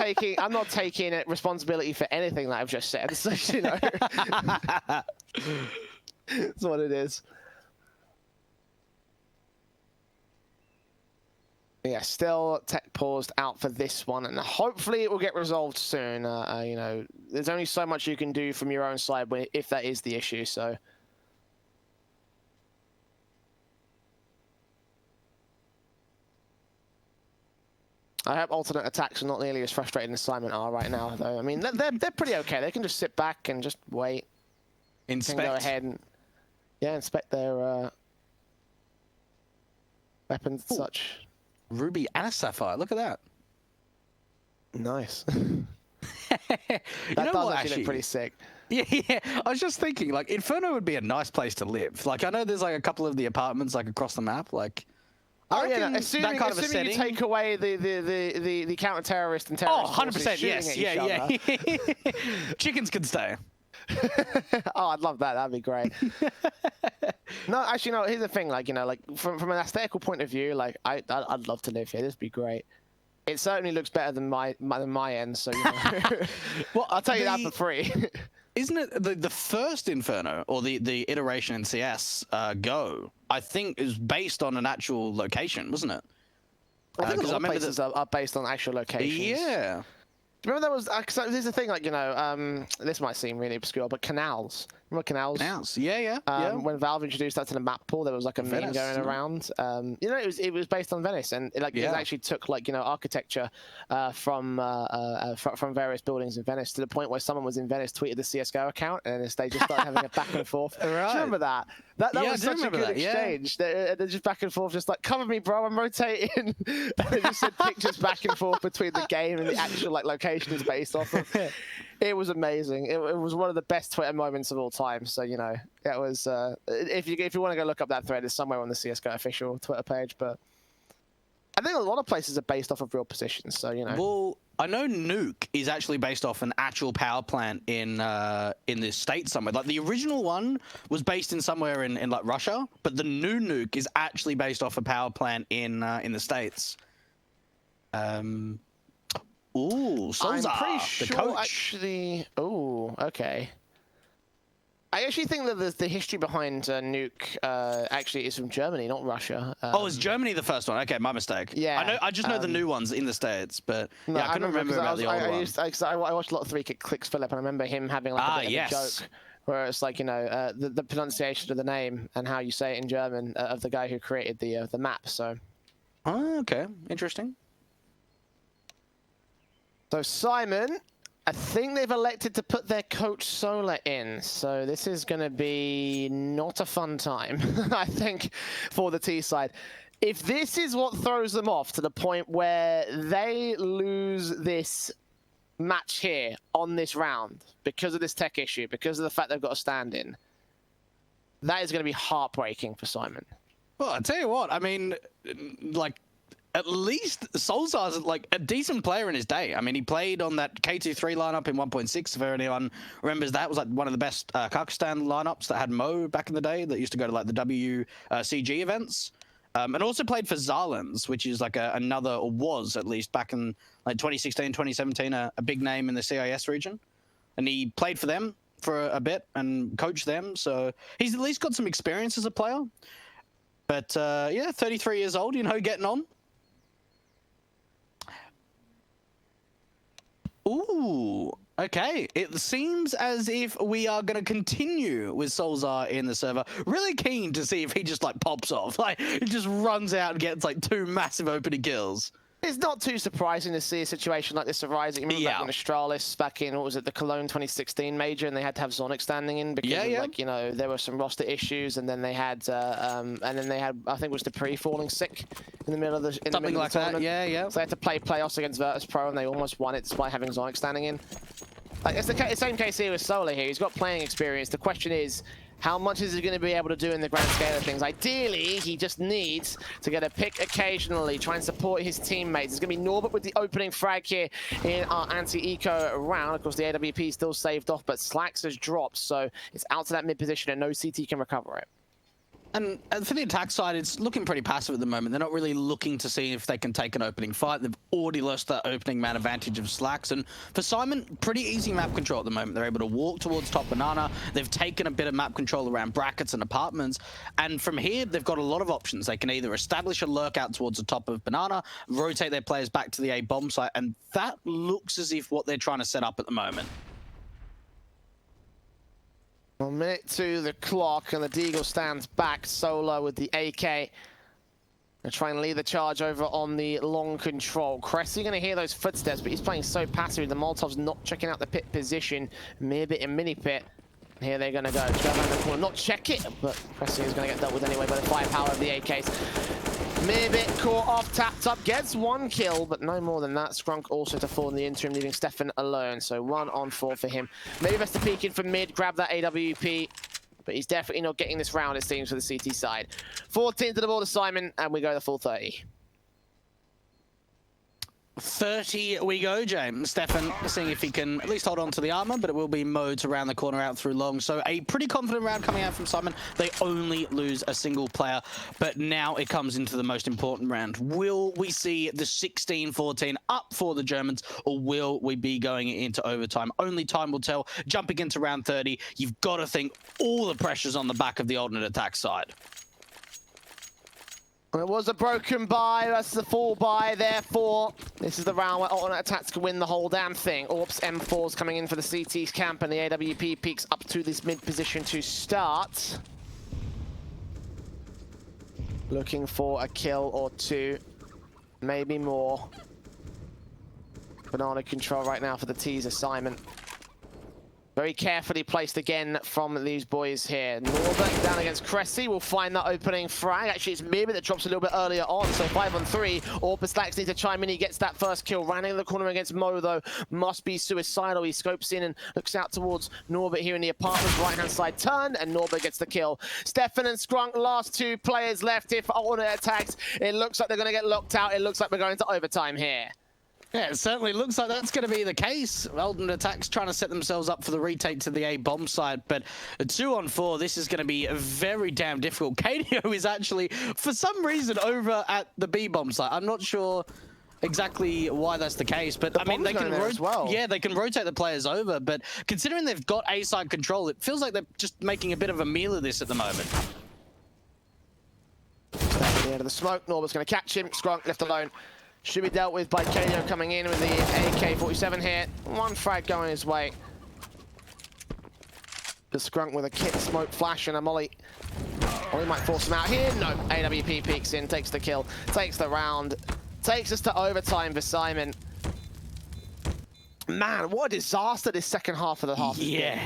taking responsibility for anything that I've just said. So, you know, that's what it is. Yeah, still tech paused out for this one, and hopefully it will get resolved soon. You know, there's only so much you can do from your own side if that is the issue. So. I hope alternate attacks are not nearly as frustrating as SYMAN are right now, though. I mean, they're pretty okay. They can just sit back and just wait. Inspect. Can go ahead and inspect their weapons and such. Ruby and a sapphire. Look at that. Nice. That does actually look pretty sick. Yeah, I was just thinking, like, Inferno would be a nice place to live. Like, I know there's like a couple of the apartments like across the map, like. Oh yeah, no, assuming you take away the counter-terrorist and terrorist. Oh, 100%, yes, yeah. Chickens can stay. Oh, I'd love that. That'd be great. No, actually, no. Here's the thing. Like, you know, like from an aesthetical point of view, like I'd love to live here. This would be great. It certainly looks better than my end. So, you know. Well, I'll tell you that for free. Isn't it the first Inferno, or the iteration in CS, Go, I think is based on an actual location, wasn't it? I think a lot of places are based on actual locations. Yeah. Remember there was, cause there's a thing like, you know, this might seem really obscure, but canals. Remember canals? Canals, yeah. When Valve introduced that to the map pool, there was like a meme going around. You know, it was based on Venice, and it actually took like, you know, architecture from various buildings in Venice, to the point where someone was in Venice tweeted the CS:GO account, and they just started having a back and forth. Right. Do you remember that? That was such a good exchange. They're just back and forth, just like, cover me, bro, I'm rotating. And they just sent pictures back and forth between the game and the actual like location it's based off of. It was amazing. It was one of the best Twitter moments of all time. So, you know, it was. If you want to go look up that thread, it's somewhere on the CS:GO official Twitter page. But I think a lot of places are based off of real positions. So, you know. Well, I know Nuke is actually based off an actual power plant in the States somewhere. Like the original one was based in somewhere in like Russia, but the new Nuke is actually based off a power plant in the States. Ooh, Solzar, I'm pretty sure, the coach. Actually. Ooh, okay. I actually think that the history behind Nuke actually is from Germany, not Russia. Oh, is Germany the first one? Okay, my mistake. Yeah. I just know the new ones in the States, but no, yeah, I couldn't remember about the old one. I watched a lot of 3 Clicks Philip, and I remember him having like a bit of a joke where it's like, you know, the pronunciation of the name and how you say it in German of the guy who created the map. So. Oh, okay, interesting. So SYMAN, I think they've elected to put their coach Solar in, so this is going to be not a fun time, I think, for the T side. If this is what throws them off to the point where they lose this match here on this round because of this tech issue, because of the fact they've got a stand-in, that is going to be heartbreaking for SYMAN. Well, I tell you what, I mean, like, at least Solzar's like a decent player in his day. I mean, he played on that K23 lineup in 1.6. If anyone remembers, that was like one of the best Kyrgyzstan lineups that had Mo back in the day, that used to go to like the WCG events. And also played for Zarlands, which is like another, or was at least back in like 2016, 2017, a big name in the CIS region. And he played for them for a bit and coached them. So he's at least got some experience as a player. But yeah, 33 years old, you know, getting on. Ooh, okay. It seems as if we are going to continue with Solzar in the server. Really keen to see if he just like pops off. Like, he just runs out and gets like 2 massive opening kills. It's not too surprising to see a situation like this arise. You remember back in Astralis, back in, what was it, the Cologne 2016 major, and they had to have Zonic standing in because of, like, you know, there were some roster issues, and then they had, I think it was the pre-falling sick in the middle of the something like that. Yeah. So they had to play playoffs against Virtus Pro, and they almost won it despite having Zonic standing in. Like, it's the same case here with Solar here. He's got playing experience. The question is, how much is he going to be able to do in the grand scale of things? Ideally, he just needs to get a pick occasionally, try and support his teammates. It's going to be Norbert with the opening frag here in our anti-eco round. Of course, the AWP is still saved off, but Slacks has dropped, so it's out to that mid position, and no CT can recover it. And for the attack side, it's looking pretty passive at the moment. They're not really looking to see if they can take an opening fight. They've already lost that opening man advantage of Slacks. And for SYMAN, pretty easy map control at the moment. They're able to walk towards top banana. They've taken a bit of map control around brackets and apartments. And from here, they've got a lot of options. They can either establish a lurkout towards the top of banana, rotate their players back to the A bomb site. And that looks as if what they're trying to set up at the moment. 1 minute to the clock, and the Deagle stands back solo with the AK. They're trying to lead the charge over on the long control. Cressy going to hear those footsteps, but he's playing so passive. The Molotov's not checking out the pit position. Maybe a mini pit. Here they're going to go. Go around the corner. Not check it, but Cressy is going to get dealt with anyway by the firepower of the AKs. Mirbit caught off, tapped up, gets 1 kill, but no more than that. Skrunk also to fall in the interim, leaving Stefan alone. So 1 on 4 for him. Maybe that's the peek in for mid, grab that AWP, but he's definitely not getting this round, it seems, for the CT side. 14 to the ball to SYMAN, and we go the full 30. 30 we go, James. Stefan seeing if he can at least hold on to the armor, but it will be Mo to round the corner out through long. So a pretty confident round coming out from SYMAN. They only lose a single player, but now it comes into the most important round. Will we see the 16-14 up for the Germans, or will we be going into overtime? Only time will tell. Jumping into round 30, you've got to think all the pressure's on the back of the alternate attack side. It was a broken buy, that's the full buy, therefore this is the round where alternate attacks can win the whole damn thing. Orps M4's coming in for the CT's camp, and the AWP peaks up to this mid position to start. Looking for a kill or 2, maybe more. Banana control right now for the teaser, SYMAN. Very carefully placed again from these boys here. Norbert down against Cressy will find that opening frag. Actually, it's Mirbit that drops a little bit earlier on, so 5 on 3. Orpus Lax needs to chime in. He gets that first kill. Running in the corner against Mo, though, must be suicidal. He scopes in and looks out towards Norbert here in the apartment. Right-hand side turn, and Norbert gets the kill. Stefan and Skrunk, last 2 players left here for alternate attacks. It looks like they're going to get locked out. It looks like we're going to overtime here. Yeah, it certainly looks like that's going to be the case. Alternate attacks trying to set themselves up for the retake to the A bomb side, but 2 on 4, this is going to be very damn difficult. KDO is actually, for some reason, over at the B bomb site. I'm not sure exactly why that's the case, but I mean, they can they can rotate the players over, but considering they've got A side control, it feels like they're just making a bit of a meal of this at the moment. At the end of the smoke, Norbert's going to catch him. Skrunk left alone. Should be dealt with by KDO coming in with the AK-47 here. 1 frag going his way. The Skrunk with a kit, smoke, flash, and a molly. Molly might force him out here. No, AWP peeks in, takes the kill, takes the round. Takes us to overtime for SYMAN. Man, what a disaster this second half of the half. Yeah.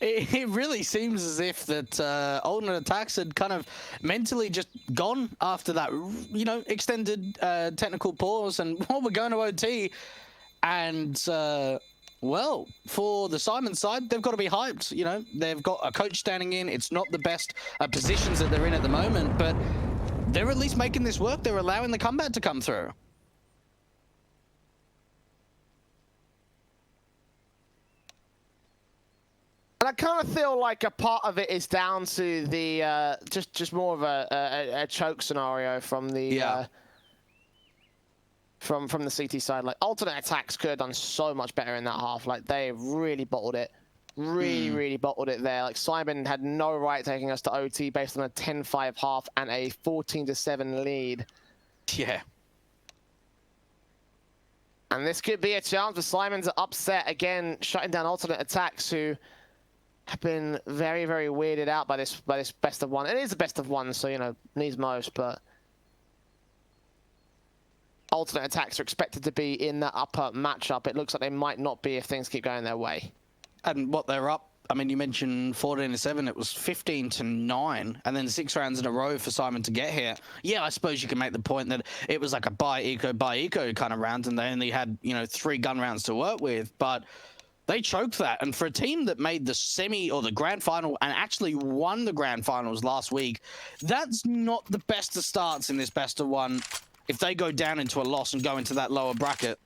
It really seems as if that alternate attacks had kind of mentally just gone after that, you know, extended technical pause, and well, we're going to OT. And, well, for the SYMAN side, they've got to be hyped. You know, they've got a coach standing in. It's not the best positions that they're in at the moment, but they're at least making this work. They're allowing the comeback to come through. And I kind of feel like a part of it is down to the just more of a choke scenario from the from the CT side. Like, alternate attacks could have done so much better in that half. Like, they really bottled it, really bottled it there. Like, SYMAN had no right taking us to OT based on a 10-5 half and a 14-7 lead. Yeah. And this could be a chance for SYMAN to upset again, shutting down alternate attacks, who have been very, very weirded out by this best of 1. It is a best of 1, so, you know, needs most, but alternate attacks are expected to be in that upper matchup. It looks like they might not be if things keep going their way. And what they're up, I mean, you mentioned 14-7, it was 15-9, and then 6 rounds in a row for Simon to get here. Yeah, I suppose you can make the point that it was like a buy eco kind of round, and they only had, you know, 3 gun rounds to work with, but they choked that. And for a team that made the semi or the grand final and actually won the grand finals last week, that's not the best of starts in this best of 1 if they go down into a loss and go into that lower bracket.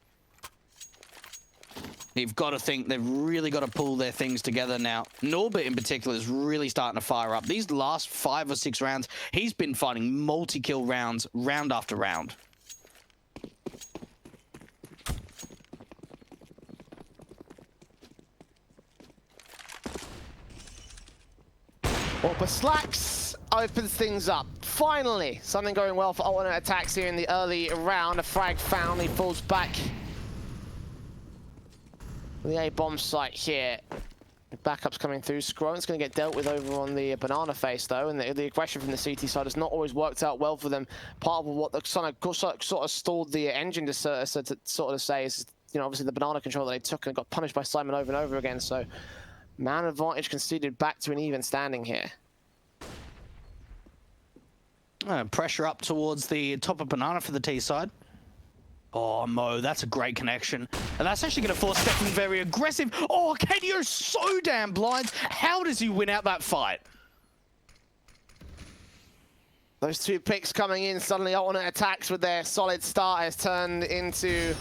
You've got to think they've really got to pull their things together now. Norbert in particular is really starting to fire up. These last 5 or 6 rounds, he's been fighting multi-kill rounds, round after round. Well, but Slacks opens things up. Finally, something going well for alternate attacks here in the early round. A frag found, he falls back. The A-bomb site here. Backups coming through. Scrone's going to get dealt with over on the banana face, though, and the aggression from the CT side has not always worked out well for them. Part of what the sort of stalled the engine to sort of say is, you know, obviously the banana control that they took and got punished by SYMAN over and over again. So, man advantage conceded back to an even standing here. Pressure up towards the top of banana for the T side. Oh, Mo, that's a great connection. And that's actually going to force Stefan very aggressive. Oh, KDO's so damn blind. How does he win out that fight? Those 2 picks coming in, suddenly alternate attacks with their solid start has turned into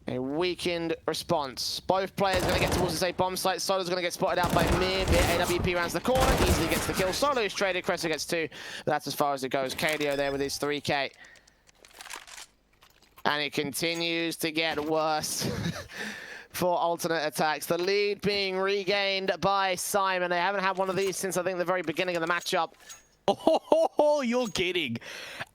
a weakened response. Both players going to get towards this A-bomb site. Solo's going to get spotted out by Mir. AWP rounds the corner, easily gets the kill. Solo's traded, Cressa gets 2. But that's as far as it goes. KDO there with his 3K. And it continues to get worse for alternate attacks. The lead being regained by Simon. They haven't had one of these since, I think, the very beginning of the matchup. Oh, you're kidding.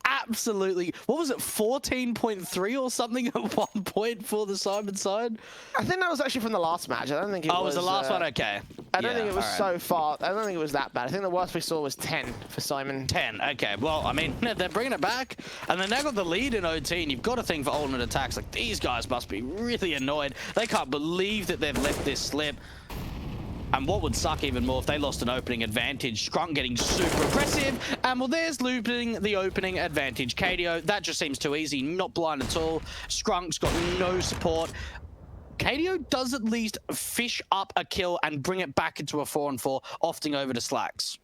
Absolutely. What was it, 14.3 or something at one point for the Simon side? I think that was actually from the last match. I don't think it was... Oh, it was the last one? Okay. I don't think it was so far. I don't think it was that bad. I think the worst we saw was 10 for Simon. 10, okay. Well, I mean, they're bringing it back, and they now got the lead in OT, and you've got to think for alternate attacks, like, these guys must be really annoyed. They can't believe that they've let this slip. And what would suck even more if they lost an opening advantage. Scrunk getting super aggressive. And well, there's losing the opening advantage. KDO, that just seems too easy. Not blind at all. Skrunk's got no support. KDO does at least fish up a kill and bring it back into a 4-on-4, opting over to Slacks.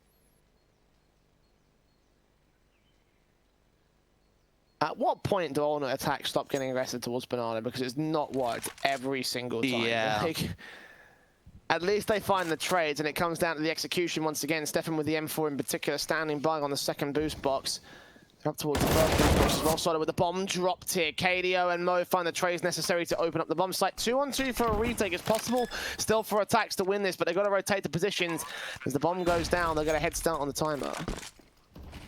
At what point do alternate attacks stop getting aggressive towards banana? Because it's not worked every single time. Yeah. Like, at least they find the trades, and it comes down to the execution once again. Stefan with the M4 in particular, standing by on the second boost box. They're up towards the first boost box as well. Started with the bomb dropped here. KDO and Mo find the trades necessary to open up the bomb site. 2-on-2 for a retake is possible. Still for attacks to win this, but they've got to rotate the positions. As the bomb goes down, they'll get a head start on the timer.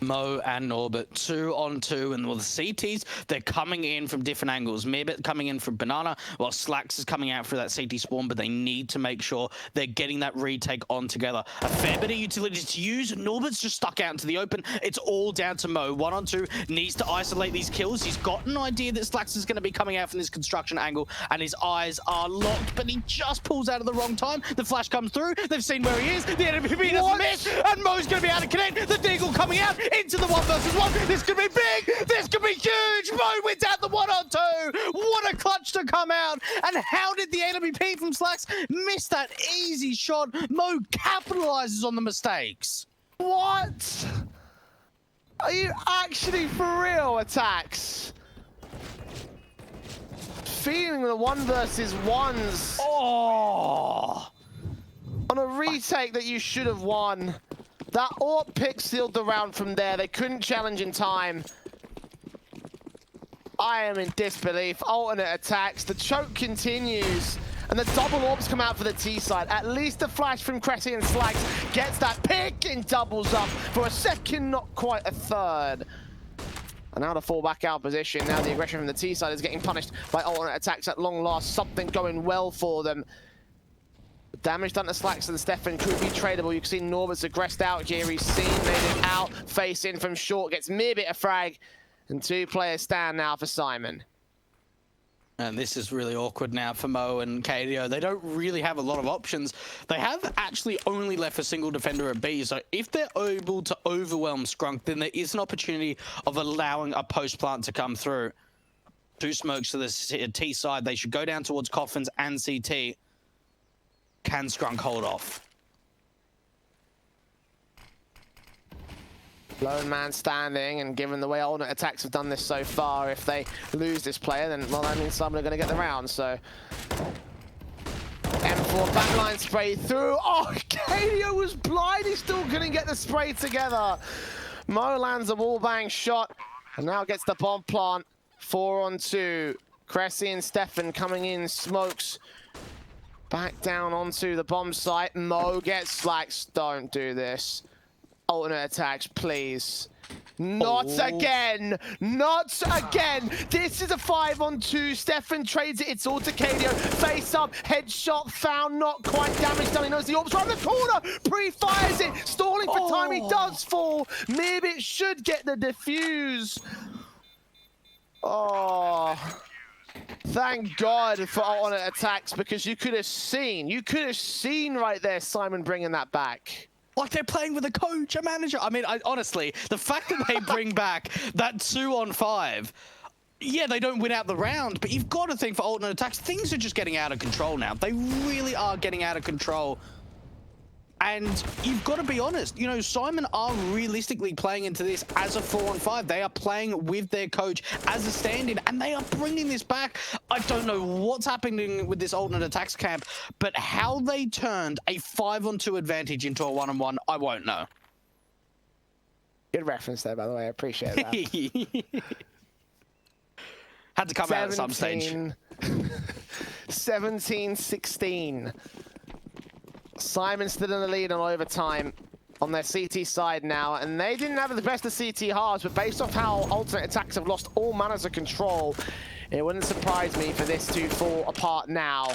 Mo and Norbert 2-on-2, and well, the CTs, they're coming in from different angles. Mirbit coming in from banana, while Slacks is coming out through that CT spawn, but they need to make sure they're getting that retake on together. A fair bit of utilities to use. Norbert's just stuck out into the open. It's all down to Mo. 1-on-2, needs to isolate these kills. He's got an idea that Slacks is going to be coming out from this construction angle, and his eyes are locked, but he just pulls out at the wrong time. The flash comes through. They've seen where he is. The enemy doesn't miss, and Mo's going to be able to connect. The Deagle coming out into the 1-versus-1. This could be big. This could be huge. Mo wins out the 1-on-2. What a clutch to come out. And how did the AWP from Slacks miss that easy shot? Mo capitalizes on the mistakes. What? Are you actually for real, attacks? Feeling the 1-versus-1s. Oh. On a retake that you should have won. That AWP pick sealed the round from there. They couldn't challenge in time. I am in disbelief. Alternate attacks. The choke continues. And the double AWPs come out for the T side. At least the flash from Cressy and Slacks gets that pick and doubles up for a second, not quite a third. And now to fall back out position. Now the aggression from the T side is getting punished by alternate attacks at long last. Something going well for them. Damage done to Slacks and Stefan could be tradable. You can see Norbert's aggressed out here. He's seen, made it out. Face in from short, gets me bit of frag. And 2 players stand now for SYMAN. And this is really awkward now for Mo and KDO. They don't really have a lot of options. They have actually only left a single defender at B, so if they're able to overwhelm Scrunk, then there is an opportunity of allowing a post plant to come through. 2 smokes to the T side. They should go down towards Coffins and CT. Can Scrunk hold off? Lone man standing, and given the way alternate attacks have done this so far, if they lose this player, then, well, that means SYMAN are going to get the round, so... M4 backline spray through. Oh, KDO was blind. He still couldn't get the spray together. Mo lands a wallbang shot, and now gets the bomb plant. 4 on 2. Cressy and Stefan coming in, smokes. Back down onto the bomb site. Mo gets Slacks. Don't do this. Alternate attacks, please. Not again! Not again! This is a 5 on 2. Stefan trades it. It's all to KDO. Face up, headshot found, not quite damage done. He knows the orb's around the corner. Pre-fires it, stalling for time. He does fall. Mirbit should get the defuse. Oh. Thank God for alternate attacks, because you could have seen right there SYMAN bringing that back. Like they're playing with a coach, a manager. I mean, honestly, the fact that they bring back that 2 on 5, yeah, they don't win out the round, but you've got to think for alternate attacks, things are just getting out of control now. They really are getting out of control. And you've got to be honest, you know, SYMAN are realistically playing into this as a 4 on 5. They are playing with their coach as a stand-in, and they are bringing this back. I don't know what's happening with this alternate attacks camp, but how they turned a 5 on 2 advantage into a 1 on 1, I won't know. Good reference there, by the way. I appreciate that. Had to come out at some stage. 17-16. SYMAN still in the lead on overtime on their CT side now, and they didn't have the best of CT halves, but based off how alternate attacks have lost all manners of control, it wouldn't surprise me for this to fall apart now.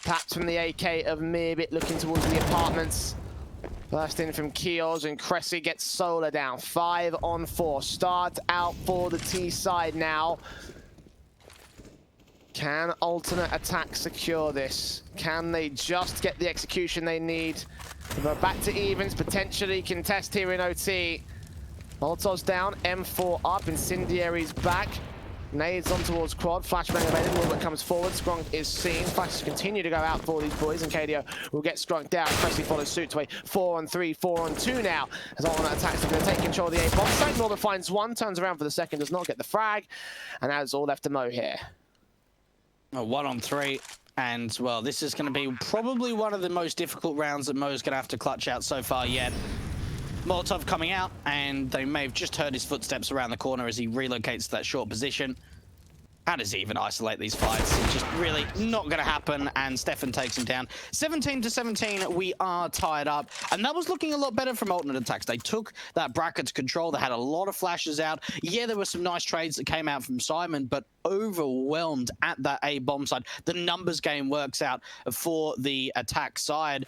Taps from the AK of Mirbit looking towards the apartments. Burst in from Kios, and Cressy gets Solar down. 5 on 4. Start out for the T side now. Can alternate attack secure this? Can they just get the execution they need? We're back to evens, potentially contest here in OT. Molotov's down, M4 up, Incendiary's back. Nades on towards quad, flashbang available, but comes forward. Scrunk is seen. Flashes continue to go out for these boys, and KDO will get Scrunk down. Cressy follows suit away. 4 on 3, 4 on 2 now. As alternate attacks are going to take control of the A bomb site. Norbert finds one, turns around for the second, does not get the frag, and that is all left to Mo here. A 1 on 3, and well, this is going to be probably one of the most difficult rounds that Mo's going to have to clutch out so far yet. Molotov coming out, and they may have just heard his footsteps around the corner as he relocates to that short position. How does he even isolate these fights? It's just really not going to happen, and Stefan takes him down. 17-17, we are tied up, and that was looking a lot better from alternate attacks. They took that bracket to control. They had a lot of flashes out. Yeah, there were some nice trades that came out from SYMAN, but overwhelmed at that A bomb side. The numbers game works out for the attack side.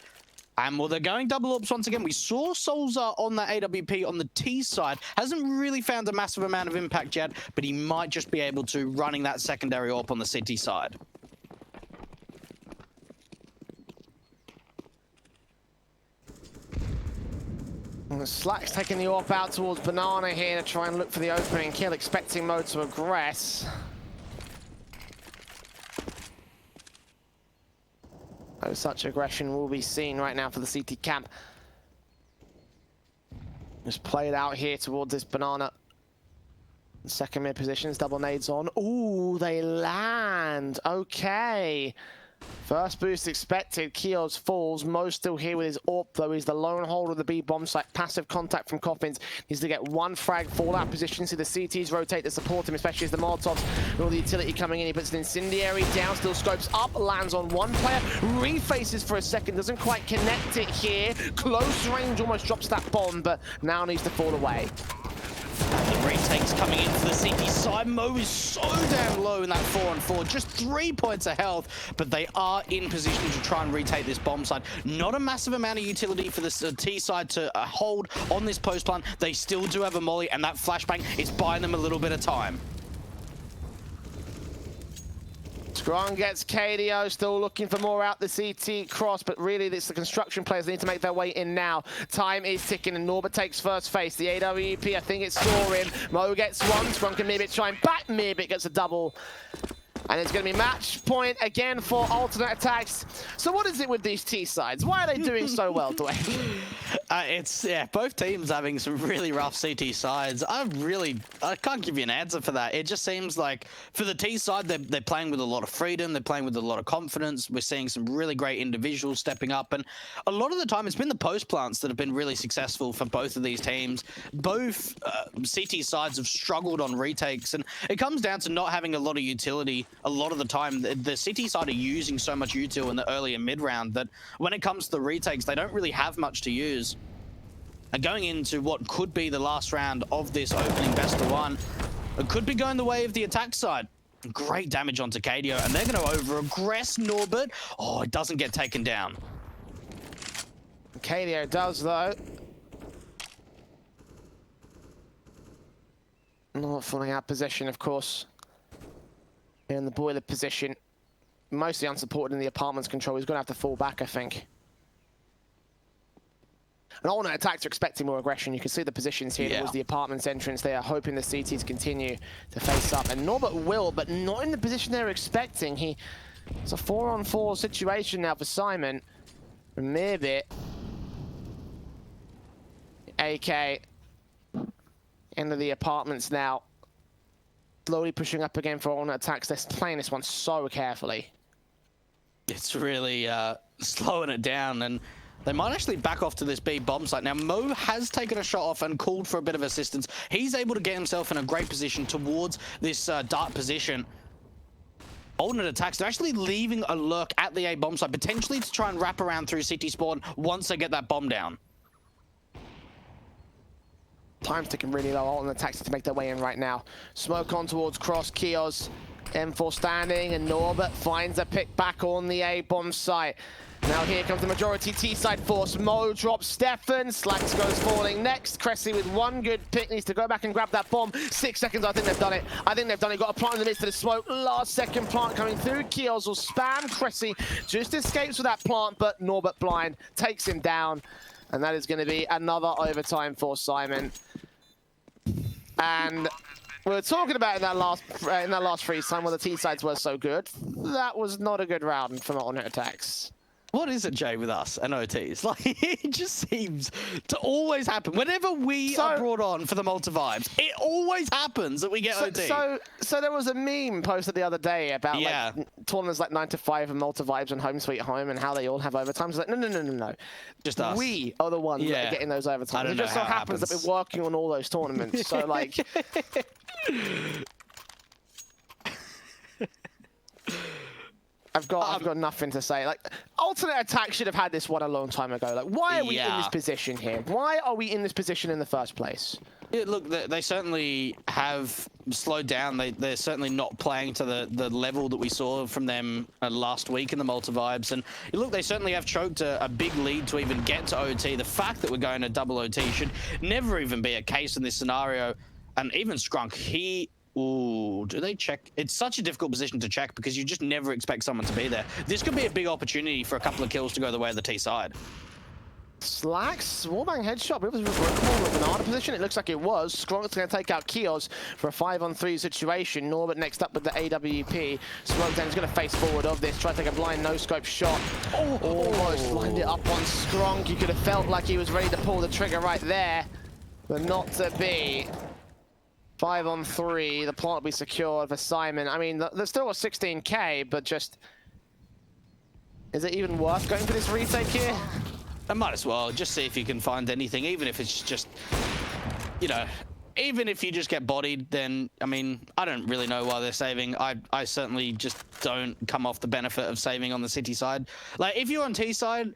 And well, they're going double ops once again. We saw Solza on the AWP on the T side. Hasn't really found a massive amount of impact yet, but he might just be able to running that secondary AWP on the CT side. Slack's taking the AWP out towards Banana here to try and look for the opening kill, expecting Mo to aggress. No such aggression will be seen right now for the CT camp. Just played out here towards this Banana. Second mid positions, double nades on. Ooh, they land. Okay. First boost expected. Kios falls. Mo still here with his AWP, though. He's the lone holder of the B bomb site. Passive contact from Coffins. Needs to get one frag for that position. See the CTs rotate to support him, especially as the Molotovs and all the utility coming in. He puts an Incendiary down, still scopes up, lands on one player, refaces for a second, doesn't quite connect it here. Close range, almost drops that bomb, but now needs to fall away. The retakes coming in for the CT side. Mo is so damn low in that 4-on-4, just 3 points of health, but they are in position to try and retake this bomb side. Not a massive amount of utility for the T side to hold on this post plant. They still do have a molly, and that flashbang is buying them a little bit of time. Scrum gets KDO, still looking for more out the CT cross, but really it's the construction players that need to make their way in now. Time is ticking and Norbert takes first face. The AWP, I think it's scoring. Mo gets one, Scrum can maybe try and back, maybe gets a double. And it's going to be match point again for alternate attacks. So what is it with these T sides? Why are they doing so well, Dwayne? Yeah, both teams having some really rough CT sides. I can't give you an answer for that. It just seems like for the T side, they're playing with a lot of freedom. They're playing with a lot of confidence. We're seeing some really great individuals stepping up. And a lot of the time, it's been the post plants that have been really successful for both of these teams. Both CT sides have struggled on retakes. And it comes down to not having a lot of utility. A lot of the time, the CT side are using so much util in the early and mid round that when it comes to the retakes, they don't really have much to use. And going into what could be the last round of this opening best of one, it could be going the way of the attack side. Great damage onto KDO, and they're going to over-aggress Norbert. Oh, it doesn't get taken down. KDO does, though. Not falling out position, of course. In the boiler position, mostly unsupported in the apartment's control. He's going to have to fall back, I think. And alternate attacks are expecting more aggression. You can see the positions here. There was the apartment's entrance. They are hoping the CTs continue to face up. And Norbert will, but not in the position they're expecting. It's a 4-on-4 situation now for SYMAN. Maybe AK into the apartments now. Slowly pushing up again for alternate attacks. They're playing this one so carefully. It's really slowing it down, and they might actually back off to this B bomb site. Now, Mo has taken a shot off and called for a bit of assistance. He's able to get himself in a great position towards this dark position. Alternate attacks, they're actually leaving a lurk at the A bomb site, potentially to try and wrap around through CT spawn once they get that bomb down. Time's ticking really low. Alternate attacks to make their way in right now. Smoke on towards Cross, Kios, M4 standing, and Norbert finds a pick back on the A bomb site. Now here comes the majority T-side force. Mo drops Stefan. Slacks goes falling next. Cressy with one good pick needs to go back and grab that bomb. 6 seconds, I think they've done it. Got a plant in the midst of the smoke. Last second plant coming through. Kios will spam. Cressy just escapes with that plant, but Norbert blind takes him down. And that is going to be another overtime for SYMAN. And we were talking about in that last freeze time where the T-sides were so good. That was not a good round from alternate attacks. What is it, Jay, with us and OTs? Like, it just seems to always happen. Whenever we are brought on for the Malta vibes, it always happens that we get OT. So there was a meme posted the other day about like tournaments like 9 to 5 and Malta vibes and Home Sweet Home and how they all have overtimes. It's like, no. Just us. We are the ones that are getting those overtimes. It just so happens that we're working on all those tournaments. So like... I've got nothing to say. Like, alternate attack should have had this one a long time ago. Like, why are we in this position here? Why are we in this position in the first place? Yeah, look, they certainly have slowed down. They're certainly not playing to the level that we saw from them last week in the Malta vibes. And look, they certainly have choked a big lead to even get to OT. The fact that we're going to double OT should never even be a case in this scenario. And even Scrunk, ooh, do they check? It's such a difficult position to check because you just never expect someone to be there. This could be a big opportunity for a couple of kills to go the way of the T side. Slacks, wallbang headshot. It was a banana position. It looks like it was. Skrunk's going to take out Kios for a 5-on-3 situation. Norbert next up with the AWP. Smokedown's going to face forward of this. Try to take a blind no-scope shot. Almost lined it up on Skrunk. You could have felt like he was ready to pull the trigger right there, but not to be. 5-on-3, the plant will be secured for SYMAN. I mean, there's still a 16k, but just... Is it even worth going for this retake here? I might as well. Just see if you can find anything, even if it's just, you know, even if you just get bodied, then, I mean, I don't really know why they're saving. I certainly just don't come off the benefit of saving on the City side. Like, if you're on T side,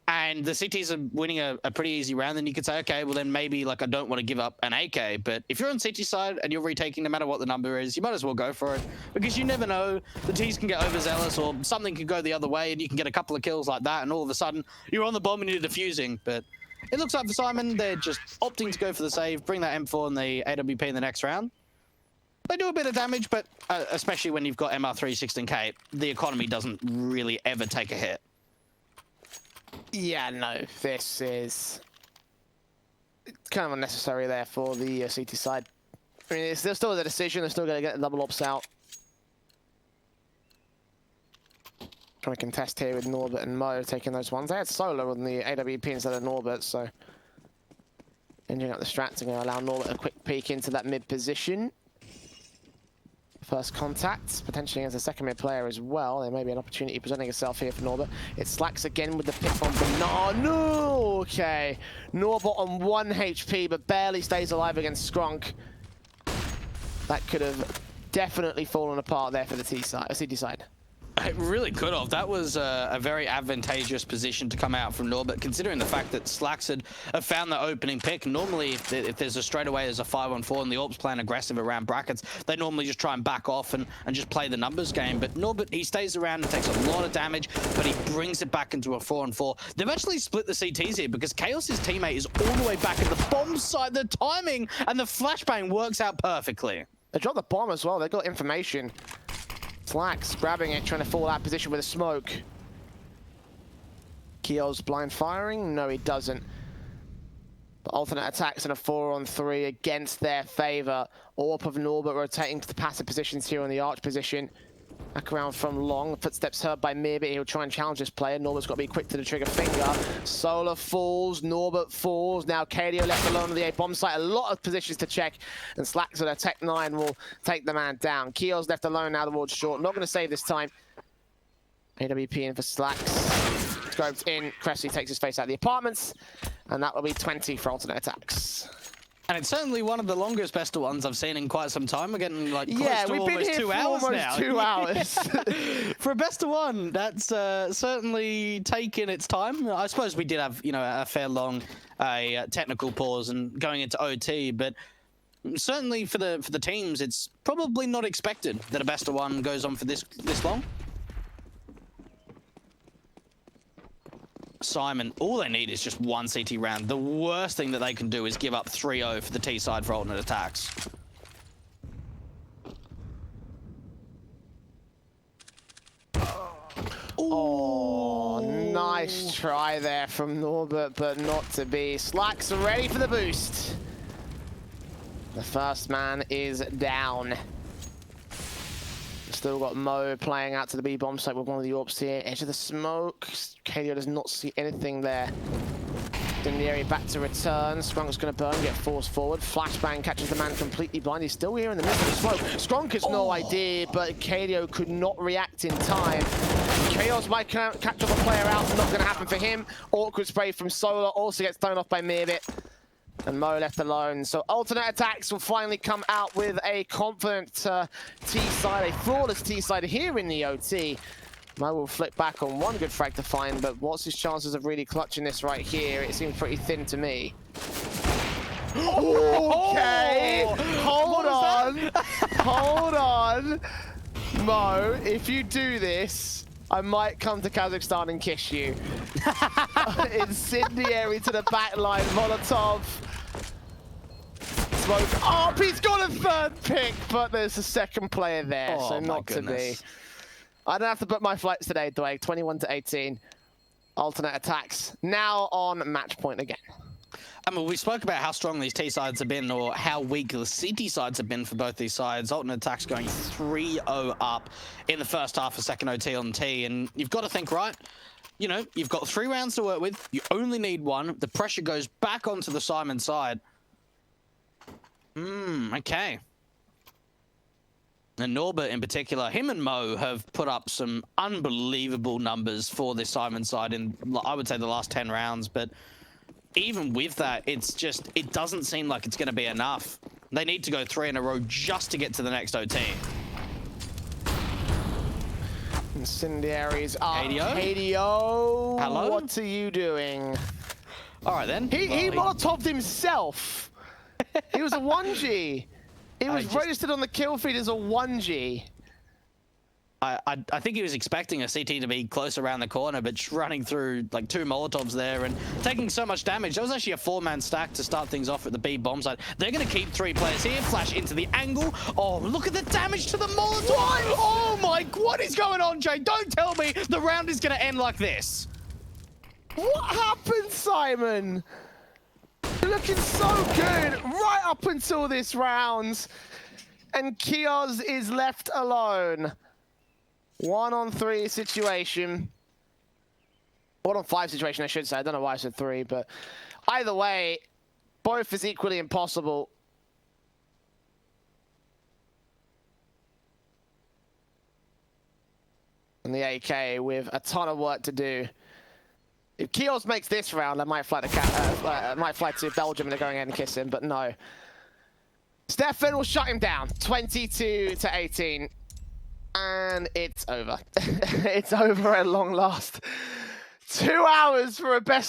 and the CTs are winning a pretty easy round, then you could say, okay, well then maybe like I don't want to give up an AK. But if you're on CT side and you're retaking, no matter what the number is, you might as well go for it, because you never know. The Ts can get overzealous or something can go the other way and you can get a couple of kills like that, and all of a sudden you're on the bomb and you're defusing. But it looks like for Simon, they're just opting to go for the save, bring that M4 and the AWP in the next round. They do a bit of damage, but especially when you've got MR3 16K, the economy doesn't really ever take a hit. Yeah, no, this is kind of unnecessary there for the CT side. I mean, there's still a decision. They're still going to get the double ops out. Trying to contest here with Norbert and Mo taking those ones. They had Solo on the AWP instead of Norbert, so ending up the strats are going to allow Norbert a quick peek into that mid position. First contact, potentially against a second mid player as well. There may be an opportunity presenting itself here for Norbert. It Slacks again with the pick on Banana. Okay. Norbert on 1 HP, but barely stays alive against Skrunk. That could have definitely fallen apart there for the CT side. It really could have. That was a very advantageous position to come out from Norbert, considering the fact that Slacks had found the opening pick. Normally, if there's a straightaway, there's a 5-on-4 and the Orps playing aggressive around brackets, they normally just try and back off and just play the numbers game. But Norbert, he stays around and takes a lot of damage, but he brings it back into a 4-on-4. They've actually split the CTs here because Chaos's teammate is all the way back at the bomb side. The timing and the flashbang works out perfectly. They dropped the bomb as well. They got information. Slacks grabbing it, trying to fall out position with a smoke. Keel's blind firing? No, he doesn't. But alternate attacks in a 4-on-3 against their favor. Orp of Norbert rotating to the passive positions here on the arch position. Back around from long. Footsteps heard by Mirbit. He'll try and challenge this player. Norbert's got to be quick to the trigger finger. Solar falls. Norbert falls. Now KDO left alone on the A bomb site. A lot of positions to check. And Slacks with a Tech 9 will take the man down. Keel's left alone now towards short. Not going to save this time. AWP in for Slacks. Scoped in. Cressy takes his face out of the apartments. And that will be 20 for alternate attacks. And it's certainly one of the longest best of ones I've seen in quite some time. We're getting like close to we've been almost here 2 for hours almost now. 2 hours. For a best of one, that's certainly taken its time. I suppose we did have, you know, a fair long technical pause and going into OT, but certainly for the teams, it's probably not expected that a best of one goes on for this long. Simon, all they need is just 1 CT round. The worst thing that they can do is give up 3-0 for the T side for alternate attacks. Oh, nice try there from Norbert, but not to be. Slacks are ready for the boost. The first man is down. Still got Mo playing out to the B bomb site with one of the Orps here. Edge of the smoke. KDO does not see anything there. Denieri back to return. Skrunk's going to burn, get forced forward. Flashbang catches the man completely blind. He's still here in the midst of the smoke. Skrunk has no idea, but KDO could not react in time. Chaos might catch up a player out. Not going to happen for him. Awkward spray from Solar. Also gets thrown off by Mirbit. And Mo left alone. So alternate attacks will finally come out with a confident T-side, a flawless T-side here in the OT. Mo will flick back on one good frag to find, but what's his chances of really clutching this right here? It seems pretty thin to me. Okay, hold on. Hold on. Mo, if you do this, I might come to Kazakhstan and kiss you. Incendiary to the back line, Molotov. Smoke. Oh, he's got a third pick, but there's a second player there, so not to be. I don't have to book my flights today, Dwayne. 21-18. Alternate attacks. Now on match point again. I mean, we spoke about how strong these T sides have been, or how weak the CT sides have been for both these sides. Alternate attacks going 3-0 up in the first half of second OT on T, and you've got to think, right? You know, you've got 3 rounds to work with. You only need 1. The pressure goes back onto the Simon side. Okay. And Norbert in particular, him and Mo have put up some unbelievable numbers for this Simon side in, I would say, the last 10 rounds. But even with that, it's just, it doesn't seem like it's going to be enough. They need to go 3 in a row just to get to the next OT. Incendiaries up. KDO? KDO, Hello? what are you doing? All right then. He Molotov'd himself. He was a 1G. He was registered on the kill feed as a 1G. I think he was expecting a CT to be close around the corner, but just running through like 2 Molotovs there and taking so much damage. That was actually a 4-man stack to start things off at the B bomb site. They're going to keep 3 players here. Flash into the angle. Oh, look at the damage to the Molotov. What? Oh my, what is going on, Jay? Don't tell me the round is going to end like this. What happened, Simon? You're looking so good right up until this round. And Kios is left alone. 1-on-3 situation. 1-on-5 situation, I should say. I don't know why I said 3, but either way, both is equally impossible. And the AK with a ton of work to do. If Kios makes this round, I might fly to might fly to Belgium and they're going ahead and kiss him, but no. Stefan will shut him down. 22-18. And it's over. It's over at long last. 2 hours for a best